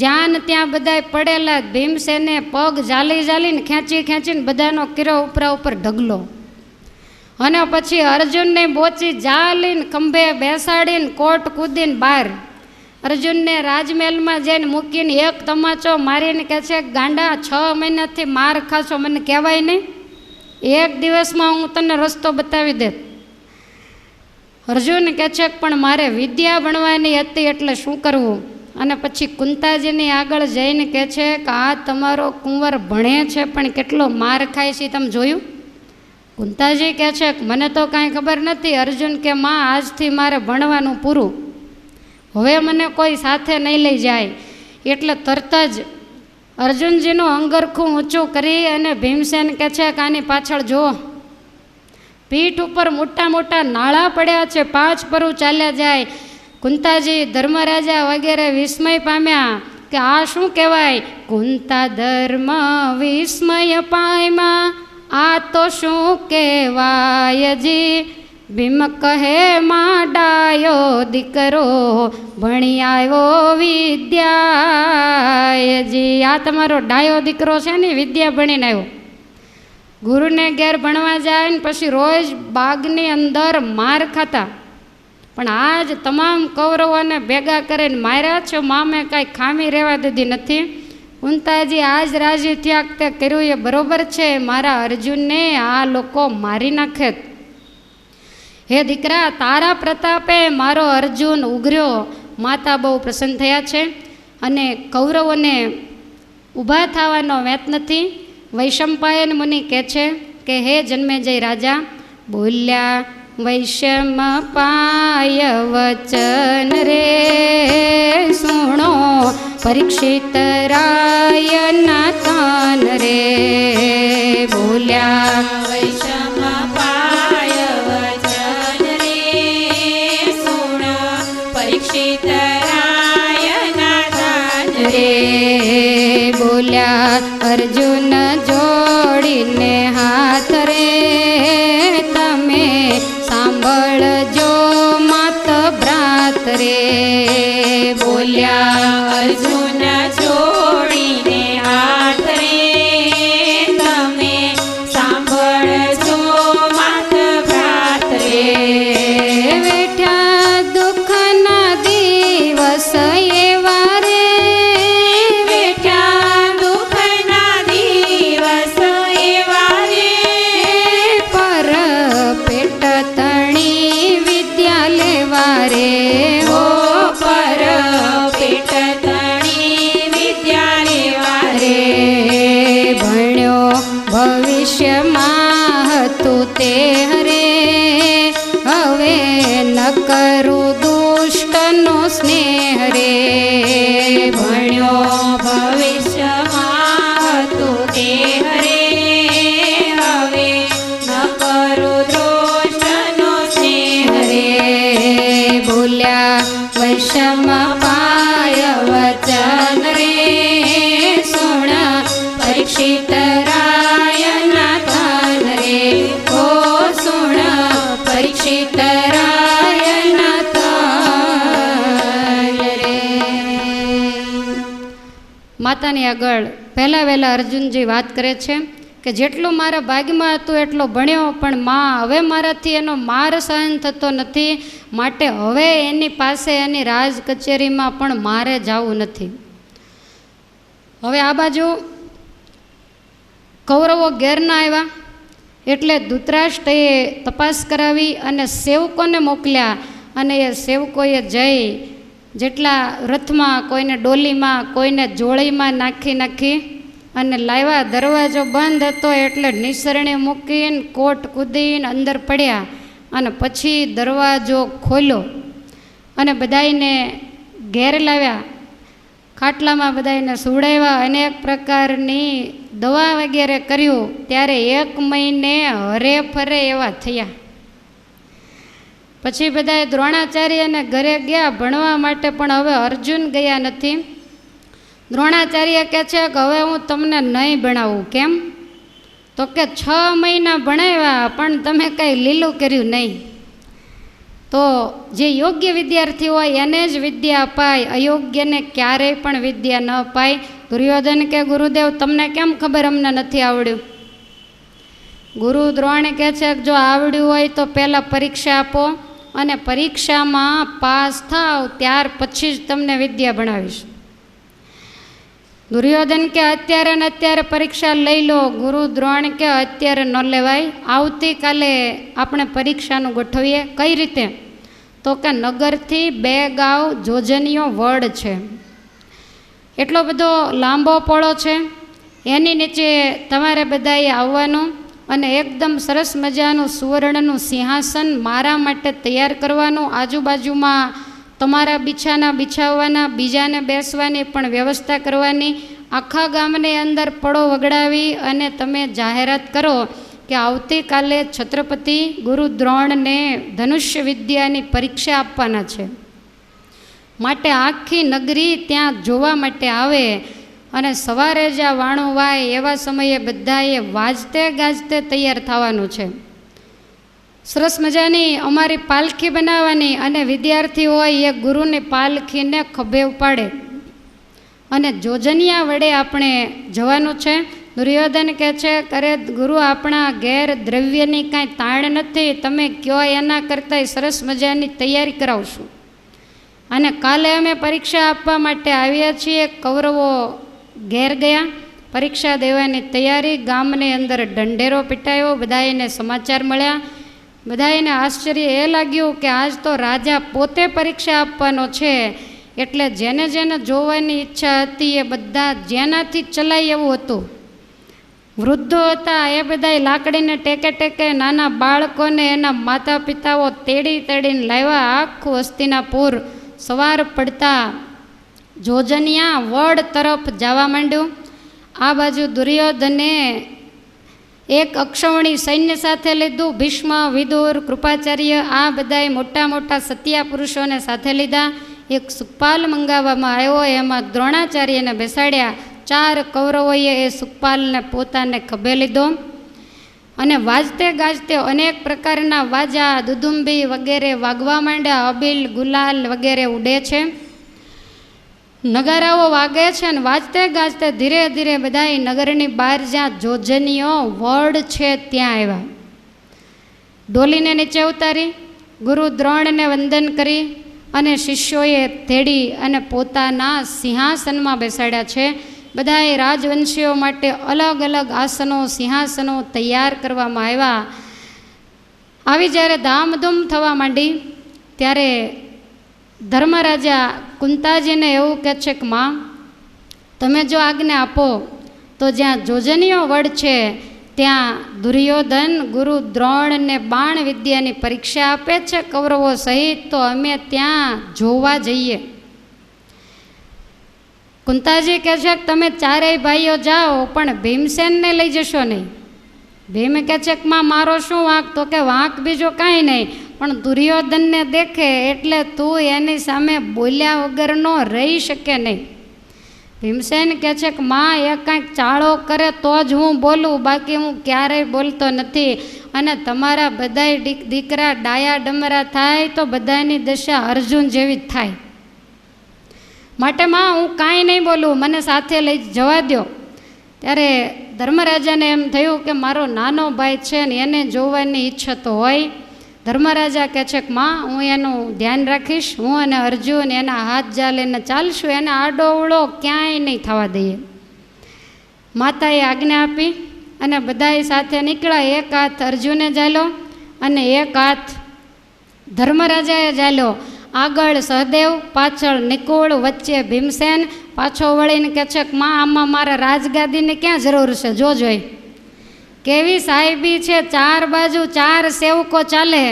જ્યાં ત્યાં બધાય પડેલા. ભીમસેને પગ ઝાલી ઝાલીને ખેંચીને બધાનો કિરો ઉપરા ઉપર ઢગલો અને પછી અર્જુનને બોચી ઝાલીને ખંભે બેસાડીને કોટ કૂદીને બહાર. અર્જુનને રાજમહેલમાં જઈને મૂકીને એક તમાચો મારીને કહે છે, ગાંડા 6 મહિનાથી માર ખાશો, મને કહેવાય નહીં? એક દિવસમાં હું તને રસ્તો બતાવી દે. અર્જુન કહે છે પણ મારે વિદ્યા ભણવાની હતી એટલે શું કરવું? અને પછી કુંતાજીની આગળ જઈને કહે છે કે આ તમારો કુંવર ભણે છે પણ કેટલો માર ખાય છે તમે જોયું? કુંતાજી કહે છે મને તો કાંઈ ખબર નથી. અર્જુન કે માં આજથી મારે ભણવાનું પૂરું, હવે મને કોઈ સાથે નહીં લઈ જાય. એટલે તરત જ અર્જુનજીનું અંગરખું ઊંચું કરી અને ભીમસેન કહે છે કે આની પાછળ જુઓ, પીઠ ઉપર મોટા મોટા નાળા પડ્યા છે, 5 પરું ચાલ્યા જાય. કુંતાજી ધર્મરાજા વગેરે વિસ્મય પામ્યા કે આ શું કહેવાય? કુંતા ધર્મ વિસ્મય પામ્યા, આ તો શું કહેવાય જી? ભીમ કહે માં ડાયો દીકરો ભણી આવ્યો વિદ્યાજી. આ તમારો ડાયો દીકરો છે ને, વિદ્યા ભણીને આવ્યો. ગુરુને ઘેર ભણવા જાય ને પછી રોજ બાગની અંદર માર ખાતા, પણ આજ તમામ કૌરવોને ભેગા કરીને માર્યા છે. મામે કાંઈ ખામી રહેવા દીધી નથી. કુંતાજી આજ રાજી થયા તે કર્યું એ બરોબર છે, મારા અર્જુનને આ લોકો મારી નાખે. હે દીકરા, તારા પ્રતાપે મારો અર્જુન ઉઘર્યો. માતા બહુ પ્રસન્ન થયા છે અને કૌરવોને ઊભા થવાનો વેત નથી. વૈશંપાયન મુનિ કહે છે કે હે જન્મેજય રાજા, બોલ્યા વૈશંપાય વચન રે સુણો પરીક્ષિત રાયના કાન રે. બોલ્યા વૈશંપાય વચન રે સુણો પરીક્ષિત રાયના કાન રે. બોલ્યા અર્જુન જોડીને હાથ રે, તમે સાંભળજો માત ભ્રાત રે. બોલ્યા અર્જુન જોડીને હાથ રે, તમે સાંભળજો માત ભ્રાત રે. બેઠા દુઃખના દિવસ એવા રે, ભવિષ્યમાં હતું તે હરે, હવે ન કરું દુષ્ટનો સ્નેહ રે. ભણ્યો ભવિષ્યમાં હતું તે હરે, હવે ન કરું દુષ્ટનો સ્નેહ રે. બોલ્યા વૈશંપાય વચન રે સુણ પરીક્ષિત રાયના કાન રે. ઓ સુણ પરીક્ષિત રાયના કાન રે. માતાની આગળ પહેલાં વહેલા અર્જુનજી વાત કરે છે કે જેટલું મારા ભાગ્યમાં હતું એટલો ભણ્યો, પણ માં હવે મારાથી એનો માર સહન થતો નથી, માટે હવે એની પાસે એની રાજ કચેરીમાં પણ મારે જવું નથી. હવે આ બાજુ કૌરવો ઘેર ના આવ્યા એટલે ધૃતરાષ્ટ્રએ તપાસ કરાવી અને સેવકોને મોકલ્યા, અને એ સેવકોએ જઈ જેટલા રથમાં, કોઈને ડોલીમાં, કોઈને જોળીમાં નાખી અને લાવ્યા. દરવાજો બંધ હતો એટલે નિસરણી મૂકીને કોટ કૂદીને અંદર પડ્યા, અને પછી દરવાજો ખોલ્યો અને બધાઈને ઘેર લાવ્યા. ખાટલામાં બધાઈને સુવડાવ્યા, અનેક પ્રકારની દવા વગેરે કર્યું. ત્યારે 1 મહિને હરે ફરે એવા થયા. પછી બધાએ દ્રોણાચાર્યને ઘરે ગયા ભણવા માટે, પણ હવે અર્જુન ગયા નથી. દ્રોણાચાર્ય કહે છે કે હવે હું તમને નહીં ભણાવું. કેમ? તો કે 6 મહિના ભણાવ્યા પણ તમે કંઈ લીલું કર્યું નહીં. તો જે યોગ્ય વિદ્યાર્થી હોય એને જ વિદ્યા અપાય, અયોગ્યને ક્યારેય પણ વિદ્યા ન અપાય. દુર્યોધન કે ગુરુદેવ તમને કેમ ખબર, અમને નથી આવડ્યું. ગુરુ દ્રોણ કહે છે કે જો આવડ્યું હોય તો પહેલાં પરીક્ષા આપો, અને પરીક્ષામાં પાસ થાવ ત્યાર પછી જ તમને વિદ્યા ભણાવીશ. દુર્યોધન કે અત્યારે ને અત્યારે પરીક્ષા લઈ લો. ગુરુ દ્રોણ કે અત્યારે ન લેવાય, આવતીકાલે આપણે પરીક્ષાનું ગોઠવીએ. કઈ રીતે? તો કે નગરથી 2 ગાંવ જોજનીઓ વડ છે, એટલો બધો લાંબો પોળો છે. એની નીચે તમારે બધાએ આવવાનું અને એકદમ સરસ મજાનું સુવર્ણનું સિંહાસન મારા માટે તૈયાર કરવાનું. આજુબાજુમાં તમારા બિછાના બિછાવવાના, બીજાને બેસવાની પણ વ્યવસ્થા કરવાની. આખા ગામની અંદર પડો વગડાવી અને તમે જાહેરાત કરો કે આવતીકાલે છત્રપતિ ગુરુ દ્રોણને ધનુષ્ય વિદ્યાની પરીક્ષા આપવાના છે, માટે આખી નગરી ત્યાં જોવા માટે આવે. અને સવારે જ્યાં વાણું વાય એવા સમયે બધાએ વાજતે ગાજતે તૈયાર થવાનું છે. સરસ મજાની અમારી પાલખી બનાવવાની, અને વિદ્યાર્થી હોય એ ગુરુની પાલખીને ખભે ઉપાડે અને જોજનિયા વડે આપણે જવાનું છે. દુર્યોધન કહે છે કરે ગુરુ આપણા ઘેર દ્રવ્યની કાંઈ તાણ નથી, તમે કયો એના કરતાંય સરસ મજાની તૈયારી કરાવશું. અને કાલે અમે પરીક્ષા આપવા માટે આવ્યા છીએ. કૌરવો ઘેર ગયા, પરીક્ષા દેવાની તૈયારી. ગામની અંદર ઢંઢેરો પીટાયો, બધાને સમાચાર મળ્યા. બધાને આશ્ચર્ય એ લાગ્યું કે આજ તો રાજા પોતે પરીક્ષા આપવાનો છે. એટલે જેને જેને જોવાની ઈચ્છા હતી એ બધા જેનાથી ચલાય એવું હતું. વૃદ્ધો હતા એ બધા લાકડીને ટેકે ટેકે, નાના બાળકોને એના માતા પિતાઓ તેડીને લાવ્યા. આખું હસ્તિનાપુર સવાર પડતા જોજનિયા વડ તરફ જવા માંડ્યું. આ બાજુ દુર્યોધને એક અક્ષૌણી સૈન્ય સાથે લીધું. ભીષ્મ, વિદુર, કૃપાચાર્ય આ બધાએ મોટા મોટા સત્યા પુરુષોને સાથે લીધા. એક સુખપાલ મંગાવવામાં આવ્યો, એમાં દ્રોણાચાર્યને બેસાડ્યા. 4 કૌરવોએ એ સુખપાલને પોતાને ખભે લીધો અને વાજતે ગાજતે અનેક પ્રકારના વાજા, દુદુંબી વગેરે વાગવા માંડ્યા. અબીલ, ગુલાલ વગેરે ઉડે છે, નગારાઓ વાગે છે, અને વાજતે ગાજતે ધીરે ધીરે બધા નગરની બહાર જ્યાં જોજનીઓ વડ છે ત્યાં આવ્યા. ડોલીને નીચે ઉતારી ગુરુ દ્રોણને વંદન કરી અને શિષ્યોએ તેડી અને પોતાના સિંહાસનમાં બેસાડ્યા છે. બધાએ રાજવંશીઓ માટે અલગ અલગ આસનો, સિંહાસનો તૈયાર કરવામાં આવ્યા. આવી જ્યારે ધામધૂમ થવા માંડી ત્યારે ધર્મરાજા કુંતાજીને એવું કહે છે કે માં, તમે જો આજ્ઞા આપો તો જ્યાં જોજનીઓ વડ છે ત્યાં દુર્યોધન ગુરુ દ્રોણને બાણ વિદ્યાની પરીક્ષા આપે છે કૌરવો સહિત, તો અમે ત્યાં જોવા જઈએ. કુંતાજી કહે છે કે તમે 4 ભાઈઓ જાઓ પણ ભીમસેનને લઈ જશો નહીં. ભીમ કહે છે કે માં મારો શું વાંક? તો કે વાંક બીજો કાંઈ નહીં, પણ દુર્યોધનને દેખે એટલે તું એની સામે બોલ્યા વગરનો રહી શકે નહીં. ભીમસેન કહે છે કે માં એ કાંઈક ચાળો કરે તો જ હું બોલું, બાકી હું ક્યારેય બોલતો નથી. અને તમારા બધાય દીકરા ડાયા ડમરા થાય તો બધાની દશા અર્જુન જેવી જ થાય. માટે માં હું કાંઈ નહીં બોલું, મને સાથે લઈ જવા દો. ત્યારે ધર્મરાજાને એમ થયું કે મારો નાનો ભાઈ છે ને એને જોવાની ઈચ્છા તો હોય. ધર્મરાજા કહે છે કે માં હું એનું ધ્યાન રાખીશ, હું અને અર્જુન એના હાથ જાલીને ચાલશું, એને આડો અવળો ક્યાંય નહીં થવા દઈએ. માતાએ આજ્ઞા આપી અને બધાય સાથે નીકળ્યા. એક હાથ અર્જુને ઝાલ્યો અને એક હાથ ધર્મરાજાએ ઝાલ્યો. આગળ સહદેવ, પાછળ નિકુળ, વચ્ચે ભીમસેન. પાછો વળીને કહે છે કે માં, આમાં મારા રાજગાદીની ક્યાં જરૂર છે, જો જોઈ કેવી સાહેબી છે. 4 બાજુ 4 સેવકો ચાલે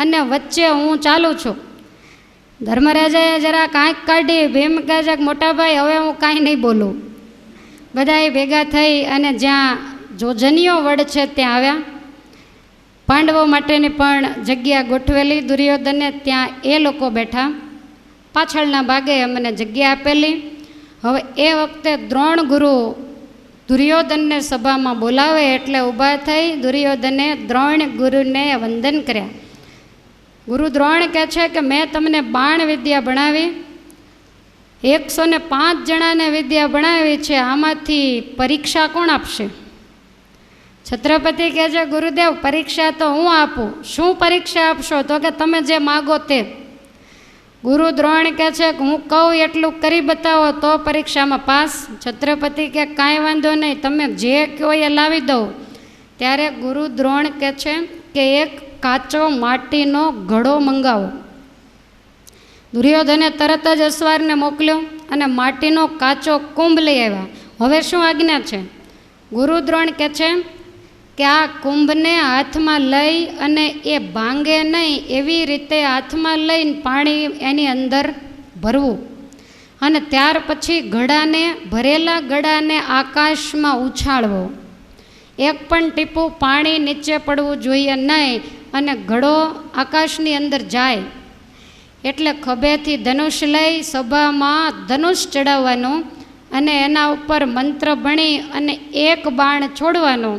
અને વચ્ચે હું ચાલું છું. ધર્મરાજાએ જરા કાંઈક કાઢી. ભીમ કહે છે કે મોટાભાઈ, હવે હું કાંઈ નહીં બોલું. બધાએ ભેગા થઈ અને જ્યાં જોજનીઓ વડ છે ત્યાં આવ્યા. પાંડવો માટેની પણ જગ્યા ગોઠવેલી. દુર્યોધને ત્યાં એ લોકો બેઠા. પાછળના ભાગે અમને જગ્યા આપેલી. હવે એ વખતે દ્રોણ ગુરુ દુર્યોધનને સભામાં બોલાવે એટલે ઊભા થઈ દુર્યોધને દ્રોણ ગુરુને વંદન કર્યા. ગુરુ દ્રોણ કહે છે કે મેં તમને બાણ વિદ્યા ભણાવી, 105 જણાને વિદ્યા ભણાવી છે, આમાંથી પરીક્ષા કોણ આપશે? છત્રપતિ કહે છે ગુરુદેવ, પરીક્ષા તો હું આપું. શું પરીક્ષા આપશો? તો કે તમે જે માગો તે. ગુરુ દ્રોણ કહે છે કે હું કહું એટલું કરી બતાવો તો પરીક્ષામાં પાસ. છત્રપતિ કે કાંઈ વાંધો નહીં, તમે જે કહો એ લાવી દઉં. ત્યારે ગુરુ દ્રોણ કહે છે કે એક કાચો માટીનો ઘડો મંગાવો. દુર્યોધને તરત જ અસવારને મોકલ્યો અને માટીનો કાચો કુંભ લઈ આવ્યા. હવે શું આજ્ઞા છે? ગુરુ દ્રોણ કહે છે કે આ કુંભને હાથમાં લઈ અને એ ભાંગે નહીં એવી રીતે હાથમાં લઈને પાણી એની અંદર ભરવું અને ત્યાર પછી ઘડાને, ભરેલા ઘડાને આકાશમાં ઉછાળવો. એક પણ ટીપું પાણી નીચે પડવું જોઈએ નહીં અને ઘડો આકાશની અંદર જાય. એટલે ખભેથી ધનુષ લઈ સભામાં ધનુષ ચડાવવાનું અને એના ઉપર મંત્ર ભણી અને એક બાણ છોડવાનું.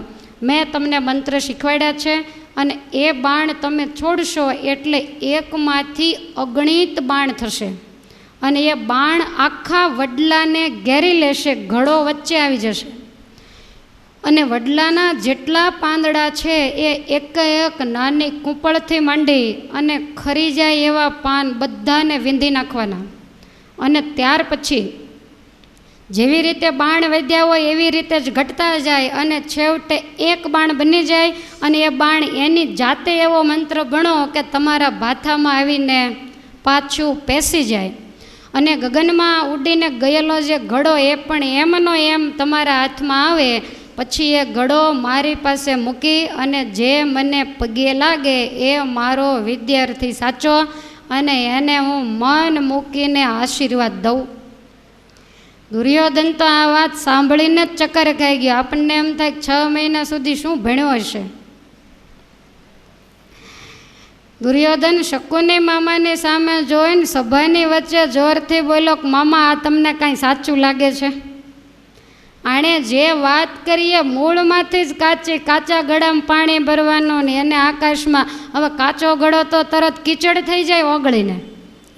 મેં તમને મંત્ર શીખવાડ્યા છે અને એ બાણ તમે છોડશો એટલે એકમાંથી અગણિત બાણ થશે અને એ બાણ આખા વડલાને ઘેરી લેશે, ઘડો વચ્ચે આવી જશે અને વડલાના જેટલા પાંદડા છે એ એક નાની કૂંપળથી માંડી અને ખરી જાય એવા પાન બધાને વીંધી નાખવાના. અને ત્યાર પછી જેવી રીતે બાણ વધ્યા હોય એવી રીતે જ ઘટતા જાય અને છેવટે એક બાણ બની જાય અને એ બાણ એની જાતે એવો મંત્ર ભણો કે તમારા ભાથામાં આવીને પાછું પેસી જાય અને ગગનમાં ઉડીને ગયેલો જે ઘડો એ પણ એમનો એમ તમારા હાથમાં આવે. પછી એ ઘડો મારી પાસે મૂકી અને જે મને પગે લાગે એ મારો વિદ્યાર્થી સાચો અને એને હું મન મૂકીને આશીર્વાદ દઉં. દુર્યોધન તો આ વાત સાંભળીને જ ચક્કર ખાઈ ગયો. આપણને એમ થાય 6 મહિના સુધી શું ભણ્યો હશે. દુર્યોધન શકુની મામાની સામે જોઈને સભાની વચ્ચે જોરથી બોલ્યો કે મામા, આ તમને કાંઈ સાચું લાગે છે? આણે જે વાત કરીએ મૂળમાંથી જ કાચા ઘડામાં પાણી ભરવાનું ને એને આકાશમાં. હવે કાચો ઘડો તો તરત કીચડ થઈ જાય ઓગળીને,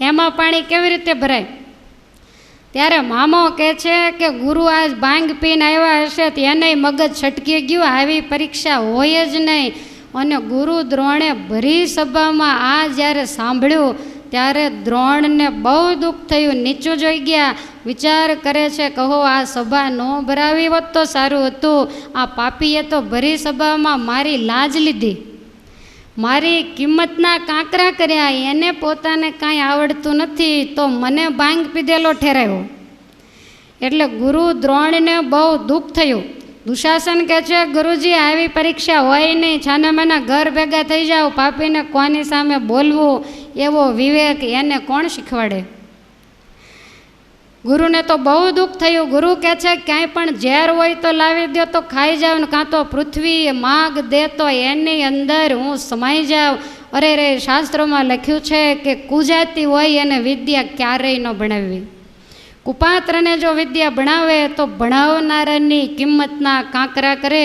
એમાં પાણી કેવી રીતે ભરાય? ત્યારે મામો કહે છે કે ગુરુ આજ ભાંગ પીને આવ્યા હશે તો એને મગજ છટકી ગયું, આવી પરીક્ષા હોય જ નહીં. અને ગુરુ દ્રોણે ભરી સભામાં આ જ્યારે સાંભળ્યું ત્યારે દ્રોણને બહુ દુઃખ થયું, નીચું જોઈ ગયા. વિચાર કરે છે કહો આ સભા ન ભરાવી હોત તો સારું હતું. આ પાપીએ તો ભરી સભામાં મારી લાજ લીધી, મારી કિંમતના કાંકરા કર્યા, એને પોતાને કાંઈ આવડતું નથી તો મને ભાંગ પીધેલો ઠેરાયો. એટલે ગુરુ દ્રોણને બહુ દુઃખ થયું. દુશાસન કહે છે ગુરુજી, આવી પરીક્ષા હોય નહીં, છાનામાના ઘર ભેગા થઈ જાઓ. પાપીને કોની સામે બોલવું એવો વિવેક એને કોણ શીખવાડે? ગુરુને તો બહુ દુઃખ થયું. ગુરુ કહે છે ક્યાંય પણ ઝેર હોય તો લાવી દો તો ખાઈ જાવ ને કાં તો પૃથ્વી માગ દે તો એની અંદર હું સમાઈ જાઉં. અરે રે, શાસ્ત્રોમાં લખ્યું છે કે કુજાતી હોય એને વિદ્યા ક્યારેય ન ભણાવવી. કુપાત્રને જો વિદ્યા ભણાવે તો ભણાવનારાની કિંમતના કાંકરા કરે.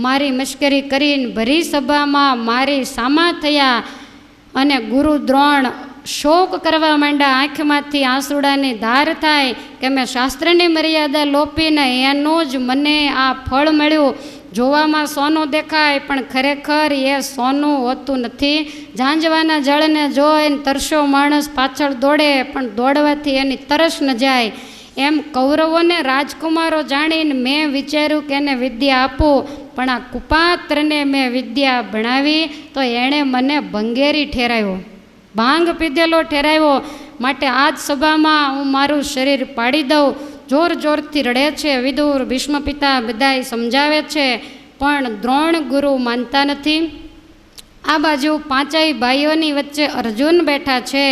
મારી મશ્કરી કરીને ભરી સભામાં મારી સામા થયા અને ગુરુ દ્રોણ શોક કરવા માંડ્યા. આંખમાંથી આંસુડાની ધાર થાય કે મેં શાસ્ત્રની મર્યાદા લોપીને એનું જ મને આ ફળ મળ્યું. જોવામાં સોનું દેખાય પણ ખરેખર એ સોનું હોતું નથી. ઝાંઝવાના જળને જોઈને તરસો માણસ પાછળ દોડે પણ દોડવાથી એની તરસ ન જાય. એમ કૌરવોને રાજકુમારો જાણીને મેં વિચાર્યું કે એને વિદ્યા આપું પણ આ કુપાત્રને મેં વિદ્યા ભણાવી તો એણે મને ભંગેરી ઠેરાવ્યો, ભાંગ પીધેલો ઠેરાવ્યો. માટે આજ સભામાં હું મારું શરીર પાડી દઉં. જોર જોરથી રડે છે. વિદુર, ભીષ્મ પિતા બધાય સમજાવે છે, પણ દ્રોણ ગુરુ માનતા નથી. આ બાજુ પાંચેય ભાઈઓની વચ્ચે અર્જુન બેઠા છે.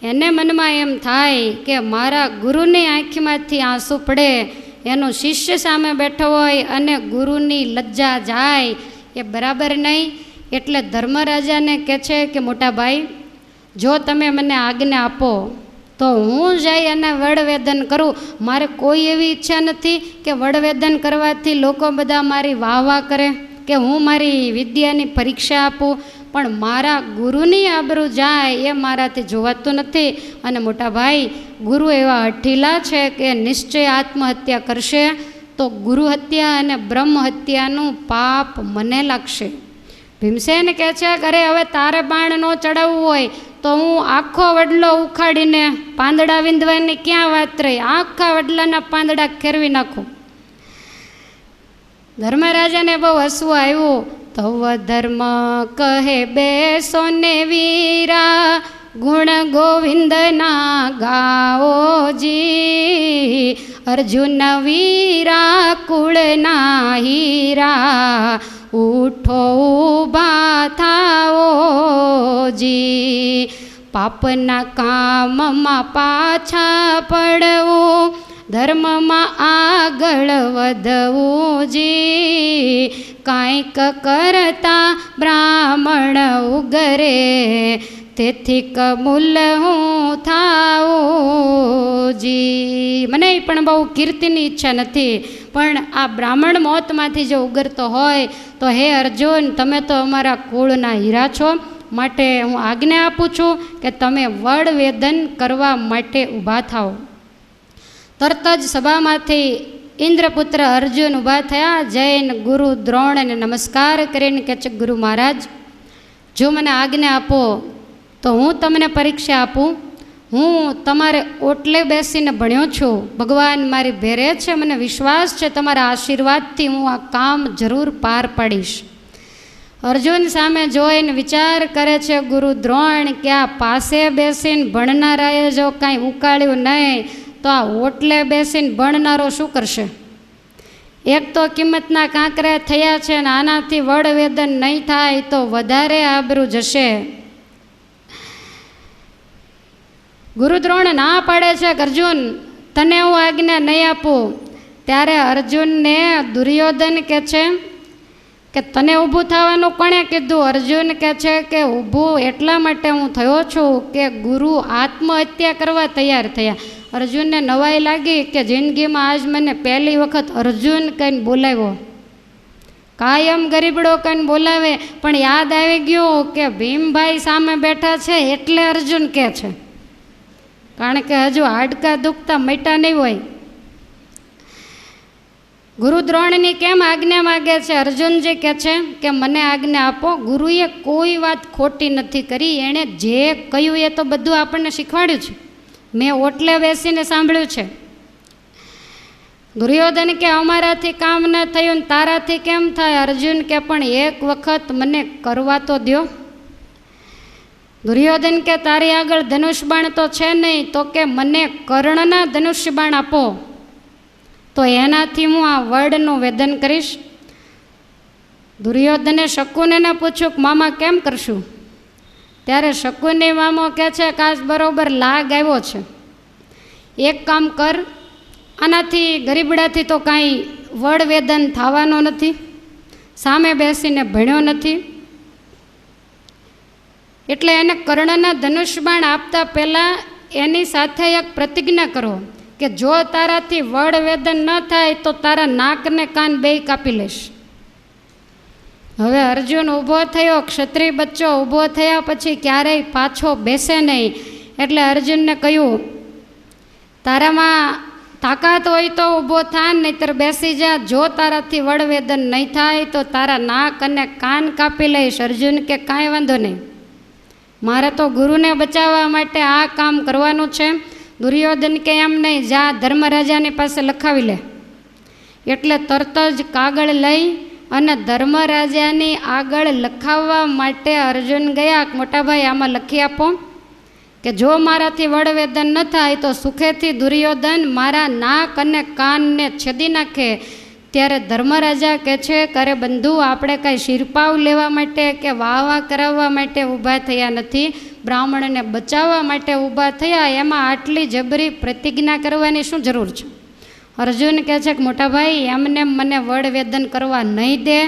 એને મનમાં એમ થાય કે મારા ગુરુની આંખમાંથી આંસુ પડે, એનો શિષ્ય સામે બેઠો હોય અને ગુરુની લજ્જા જાય એ બરાબર નહીં. એટલે ધર્મરાજાને કહે છે કે મોટા ભાઈ, જો તમે મને આજ્ઞા આપો તો હું જઈ અને વડવેદન કરું. મારે કોઈ એવી ઈચ્છા નથી કે વડવેદન કરવાથી લોકો બધા મારી વાહ વાહ કરે કે હું મારી વિદ્યાની પરીક્ષા આપું, પણ મારા ગુરુની આબરૂ જાય એ મારાથી જોવાતું નથી. અને મોટા ભાઈ, ગુરુ એવા હઠીલા છે કે નિશ્ચય આત્મહત્યા કરશે તો ગુરુ હત્યા અને બ્રહ્મ હત્યાનું પાપ મને લાગશે. ભીમસેન કહે છે કે અરે હવે તારે બાણ ન ચડાવવું હોય તો હું આખો વડલો ઉખાડીને પાંદડા વિંધવાની ક્યાં વાત રહી, આખા વડલાના પાંદડા ખેરવી નાખું. ધર્મરાજાને બહુ હસવું આવ્યું. તવ ધર્મ કહે બેસો ને વીરા, ગુણ ગોવિંદના ગાઓજી. અર્જુન વીરા કુળના હીરા, ઉઠો ઊભા થાઓજી. પાપના કામમાં પાછા પડવું, ધર્મમાં આગળ વધવું જી. કાંઈક કરતા બ્રાહ્મણ ઉગરે, તેથી કમૂલ હું થાઉં જી. મને પણ બહુ કીર્તિની ઈચ્છા નથી, પણ આ બ્રાહ્મણ મોતમાંથી જો ઉગરતો હોય તો હે અર્જુન, તમે તો અમારા કુળના હીરા છો, માટે હું આજ્ઞા આપું છું કે તમે વડવેદન કરવા માટે ઊભા થાઓ. તરત જ સભામાંથી ઇન્દ્રપુત્ર અર્જુન ઊભા થયા. જૈન ગુરુ દ્રોણને નમસ્કાર કરીને કહે છે, ગુરુ મહારાજ, જો મને આજ્ઞા આપો તો હું તમને પરીક્ષા આપું. હું તમારે ઓટલે બેસીને ભણ્યો છું, ભગવાન મારી ભેરે છે, મને વિશ્વાસ છે તમારા આશીર્વાદથી હું આ કામ જરૂર પાર પાડીશ. અર્જુન સામે જોઈને વિચાર કરે છે ગુરુ દ્રોણ કે આ પાસે બેસીને ભણનારાએ જો કાંઈ ઉકાળ્યું નહીં તો આ ઓટલે બેસીને ભણનારો શું કરશે? એક તો કિંમતના કાંકરા થયા છે ને આનાથી વડવેદન નહીં થાય તો વધારે આબરૂ જશે. ગુરુદ્રોણ ના પાડે છે કે અર્જુન, તને હું આજ્ઞા નહીં આપું. ત્યારે અર્જુનને દુર્યોધન કહે છે કે તને ઊભું થવાનું કોણે કીધું? અર્જુન કહે છે કે ઊભું એટલા માટે હું થયો છું કે ગુરુ આત્મહત્યા કરવા તૈયાર થયા. અર્જુનને નવાઈ લાગી કે જિંદગીમાં આજ મને પહેલી વખત અર્જુન કહીને બોલાવ્યો. કાયમ ગરીબડો કહીને બોલાવે, પણ યાદ આવી ગયું કે ભીમભાઈ સામે બેઠા છે એટલે અર્જુન કહે છે, કારણ કે હજુ હાડકા દુખતા મટ્યા નહીં હોય. ગુરુ દ્રોણની કેમ આજ્ઞા માગે છે? અર્જુનજી કહે છે કે મને આજ્ઞા આપો. ગુરુએ કોઈ વાત ખોટી નથી કરી, એણે જે કહ્યું એ તો બધું આપણને શીખવાડ્યું છે, મેં ઓટલે બેસીને સાંભળ્યું છે. દુર્યોધન કે અમારાથી કામ ન થયું ને તારાથી કેમ થાય? અર્જુન કે પણ એક વખત મને કરવા તો દ્યો. દુર્યોધન કે તારી આગળ ધનુષ બાણ તો છે નહીં, તો કે મને કર્ણના ધનુષ્ય બાણ આપો તો એનાથી હું આ વડનું વેદન કરીશ. દુર્યોધને શકુનીને પૂછ્યું કે મામા કેમ કરશું? ત્યારે શકુની મામો કહે છે કે આજ બરોબર લાગ આવ્યો છે, એક કામ કર, આનાથી ગરીબડાથી તો કાંઈ વડવેદન થવાનું નથી, સામે બેસીને ભણ્યો નથી, એટલે એને કર્ણના ધનુષબાણ આપતા પહેલાં એની સાથે એક પ્રતિજ્ઞા કરો કે જો તારાથી વડવેદન ન થાય તો તારા નાકને કાન બેય કાપી લઈશ. હવે અર્જુન ઊભો થયો, ક્ષત્રિય બચ્ચો ઊભો થયા પછી ક્યારેય પાછો બેસે નહીં. એટલે અર્જુનને કહ્યું, તારામાં તાકાત હોય તો ઊભો થા, નહીંતર બેસી જા. જો તારાથી વડવેદન નહીં થાય તો તારા નાક અને કાન કાપી લઈશ. અર્જુન કે કાંઈ વાંધો નહીં, મારે તો ગુરુને બચાવવા માટે આ કામ કરવાનું છે. દુર્યોધન કે એમ નહીં, જા ધર્મરાજાની પાસે લખાવી લે. એટલે તરત જ કાગળ લઈ અને ધર્મરાજાની આગળ લખાવવા માટે અર્જુન ગયા. મોટાભાઈ આમાં લખી આપો કે જો મારાથી વડવેદન ન થાય તો સુખેથી દુર્યોધન મારા નાક અને કાનને છેદી નાખે. ત્યારે ધર્મરાજા કહે છે કરે બંધુ, આપણે કાંઈ શિરપાવ લેવા માટે કે વાહ કરાવવા માટે ઊભા થયા નથી, બ્રાહ્મણને બચાવવા માટે ઊભા થયા. એમાં આટલી જબરી પ્રતિજ્ઞા કરવાની શું જરૂર છે? અર્જુન કહે છે કે મોટાભાઈ એમને મને વડવેદન કરવા નહીં દે,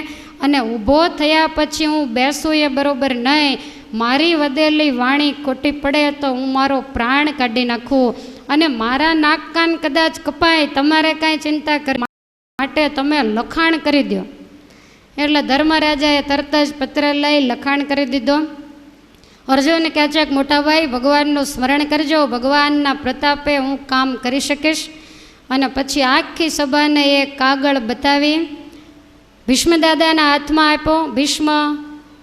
અને ઊભો થયા પછી હું બેસું એ બરાબર નહીં. મારી વધેલી વાણી ખોટી પડે તો હું મારો પ્રાણ કાઢી નાખું, અને મારા નાક કાન કદાચ કપાય, તમારે કાંઈ ચિંતા કરી માટે તમે લખાણ કરી દો. એટલે ધર્મરાજાએ તરત જ પત્ર લઈ લખાણ કરી દીધો. અર્જુન કહે છે કે મોટાભાઈ ભગવાનનું સ્મરણ કરજો, ભગવાનના પ્રતાપે હું કામ કરી શકીશ. અને પછી આખી સભાને એ કાગળ બતાવી ભીષ્મદાદાના હાથમાં આપ્યો. ભીષ્મ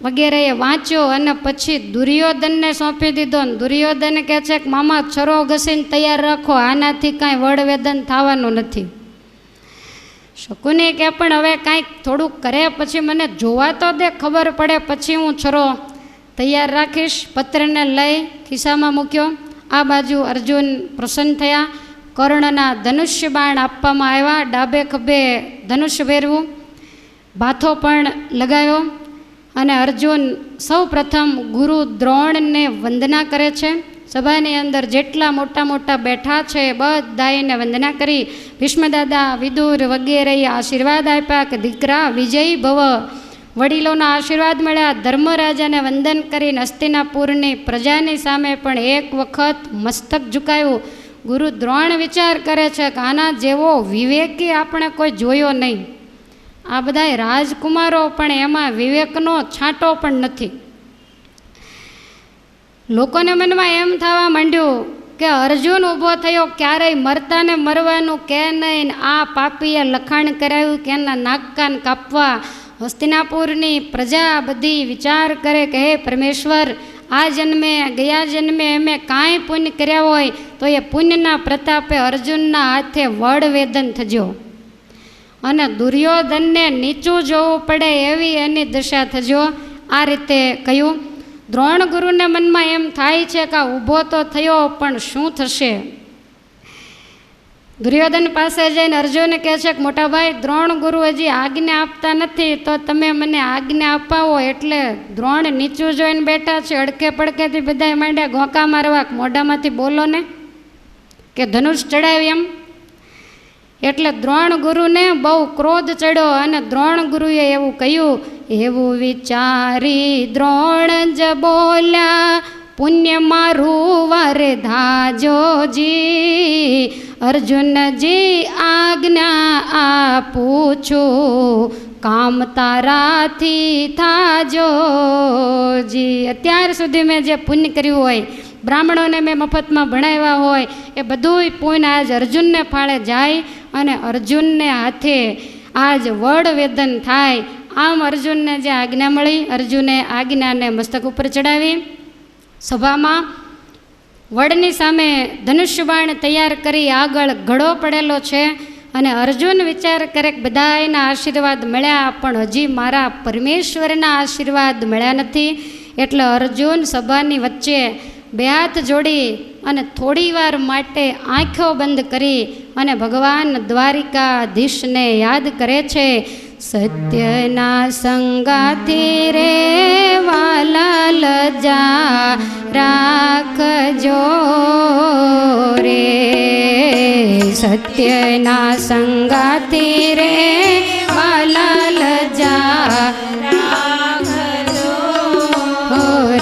વગેરેએ વાંચ્યો અને પછી દુર્યોધનને સોંપી દીધો. દુર્યોધન કહે છે કે મામા છરો ઘસીને તૈયાર રાખો, આનાથી કાંઈ વડવેદન થવાનું નથી. શકુની કે પણ હવે કાંઈક થોડુંક કરે પછી મને જોવા તો દે, ખબર પડે પછી હું છરો તૈયાર રાખીશ. પત્રને લઈ ખિસ્સામાં મૂક્યો. આ બાજુ અર્જુન પ્રસન્ન થયા. કર્ણના ધનુષ્ય બાણ આપવામાં આવ્યા. ડાબે ખભે ધનુષ્ય ભેરવું, ભાથો પણ લગાવ્યો. અને અર્જુન સૌ પ્રથમ ગુરુ દ્રોણને વંદના કરે છે. સભાની અંદર જેટલા મોટા મોટા બેઠા છે બધાને વંદના કરી. ભીષ્મદાદા, વિદુર વગેરેએ આશીર્વાદ આપ્યા કે દીકરા વિજયી ભવ. વડીલોના આશીર્વાદ મળ્યા. ધર્મરાજાને વંદન કરી હસ્તિનાપુરની પ્રજાની સામે પણ એક વખત મસ્તક ઝુકાયું. ગુરુ દ્રોણ વિચાર કરે છે કે આના જેવો વિવેકી આપણે કોઈ જોયો નહીં. આ બધા રાજકુમારો પણ એમાં વિવેકનો છાંટો પણ નથી. લોકોને મનમાં એમ થવા માંડ્યું કે અર્જુન ઊભો થયો, ક્યારેય મરતાને મરવાનું કે નહીં. આ પાપીએ લખાણ કરાવ્યું કે એના નાક કાન કાપવા. હસ્તિનાપુરની પ્રજા બધી વિચાર કરે કે હે પરમેશ્વર, આ જન્મે ગયા જન્મે અમે કાંઈ પુણ્ય કર્યા હોય તો એ પુણ્યના પ્રતાપે અર્જુનના હાથે વડવેદન થજો, અને દુર્યોધનને નીચું જોવું પડે એવી એની દશા થજો. આ રીતે કહ્યું. દ્રોણ ગુરુને મનમાં એમ થાય છે કે ઊભો તો થયો પણ શું થશે? દુર્યોધન પાસે જઈને અર્જુન કહે છે કે મોટાભાઈ, દ્રોણ ગુરુ હજી આજ્ઞા આપતા નથી, તો તમે મને આજ્ઞા અપાવો. એટલે દ્રોણ નીચું જોઈને બેઠા છે. અડકે પડકેથી બધાય માંડ્યા ગોંકા મારવા, મોઢામાંથી બોલો ને કે ધનુષ ચડાવી એમ. એટલે દ્રોણ ગુરુને બહુ ક્રોધ ચડ્યો અને દ્રોણ ગુરુએ એવું કહ્યું. એવું વિચારી દ્રોણ જ બોલ્યા, પુણ્ય મારું વારે ધાજોજી. અર્જુનજી આજ્ઞા આપું છું, કામ તારાથી થાજોજી. અત્યાર સુધી મેં જે પુણ્ય કર્યું હોય, બ્રાહ્મણોને મેં મફતમાં ભણાવ્યા હોય, એ બધુંય પુણ્ય આજ અર્જુનને ફાળે જાય અને અર્જુનને હાથે આજ વડવેદન થાય. આમ અર્જુનને જે આજ્ઞા મળી, અર્જુને આજ્ઞાને મસ્તક ઉપર ચડાવી. સભામાં વડની સામે ધનુષ્યબાણ તૈયાર કરી આગળ ઘડો પડેલો છે. અને અર્જુન વિચાર કરે કે બધા એના આશીર્વાદ મળ્યા પણ હજી મારા પરમેશ્વરના આશીર્વાદ મળ્યા નથી. એટલે અર્જુન સભાની વચ્ચે બે હાથ જોડી અને થોડી વાર માટે આંખો બંધ કરી અને ભગવાન દ્વારિકાધીશને યાદ કરે છે. સત્યના સંગાથી રે વાલા લજા રાખજો રે, સત્યના સંગાથી રે વાલા લજા રાખજો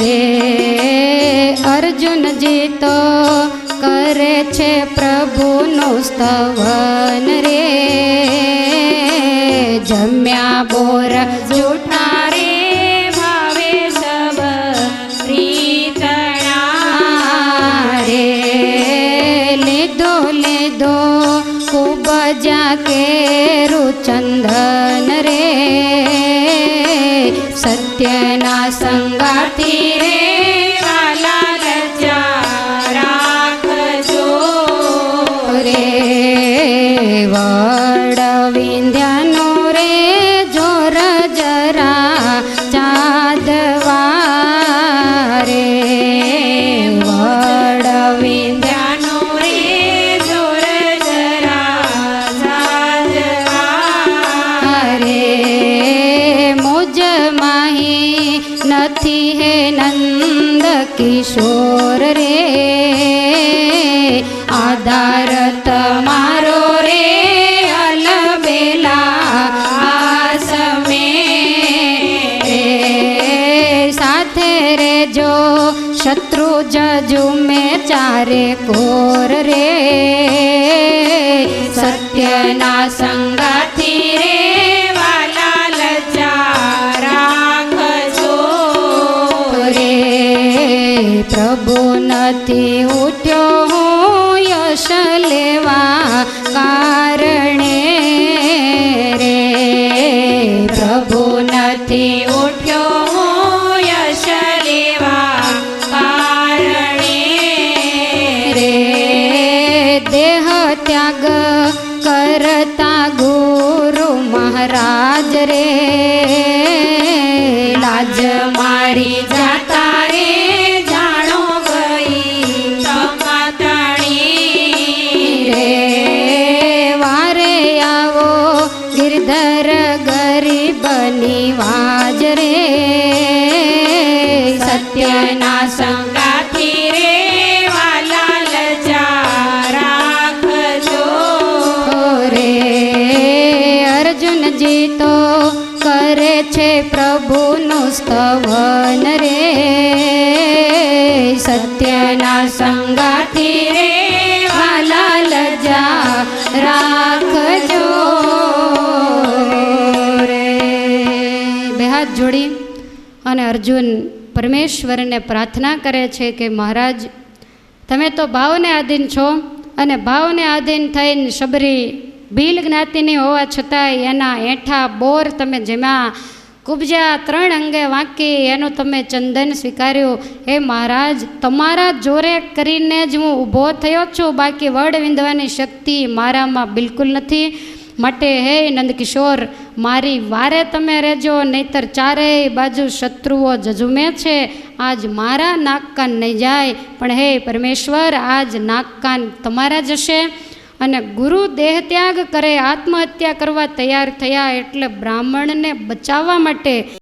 રે. અર્જુનજી તો કરે છે પ્રભુનું સ્તવન રે, જમ્યા બોર જૂઠા રે ભાવે સબ પ્રીતણા રે. લીધો લીધો ખૂબ જા કેરું ચંદન રે, સત્યના સંગાથી રે વાલા લજા રાખજો રે. વડ વિંધ્યાનો રે જોર રહેજો, શત્રુ જજુમે ચારે કોર રે. સત્યના સંગાથી રે વાલા લજ્જા રાખજો રે. પ્રભુ નથી ઉઠ્યો હું યશ લેવા કારણે રે. પ્રભુ નથી ઉઠ્યો હું યશ લેવા કારણે રે. દેહ ત્યાગ કરતા ગુરુ મહારાજ રે. લાજ મારી જાતા રે જાણો ગઈ તમાતણી રે. વારે આવો ગિરધર ગરીબની વાજ રે. સત્યના સંગાથી રે વાલા લજ્જા રાખજો રે. અર્જુનજી તો કરે છે પ્રભુનું સ્તવન રે. સત્યના સંગાથી રે વાલા લજ્જા રાખજો રે. બે હાથ જોડી અને અર્જુન પરમેશ્વરને પ્રાર્થના કરે છે કે મહારાજ, તમે તો ભાવને આધીન છો અને ભાવને આધીન થઈને શબરી ભીલ જ્ઞાતિની હોવા છતાંય એના એઠા બોર તમે જેમાં કુબજા 3 અંગે વાંકી એનું તમે ચંદન સ્વીકાર્યું. હે મહારાજ, તમારા જોરે કરીને જ હું ઊભો થયો છું, બાકી વડ વિંધવાની શક્તિ મારામાં બિલકુલ નથી. માટે હે નંદકિશોર, મારી વારે તમે રહેજો, નહીતર ચારેય બાજુ શત્રુઓ જજુમે છે. આજ મારા નાક કાન નહીં જાય, પણ હે પરમેશ્વર, આજ નાક કાન તમારા જશે. અને ગુરુ દેહ ત્યાગ કરે, આત્મહત્યા કરવા તૈયાર થયા, એટલે બ્રાહ્મણને બચાવવા માટે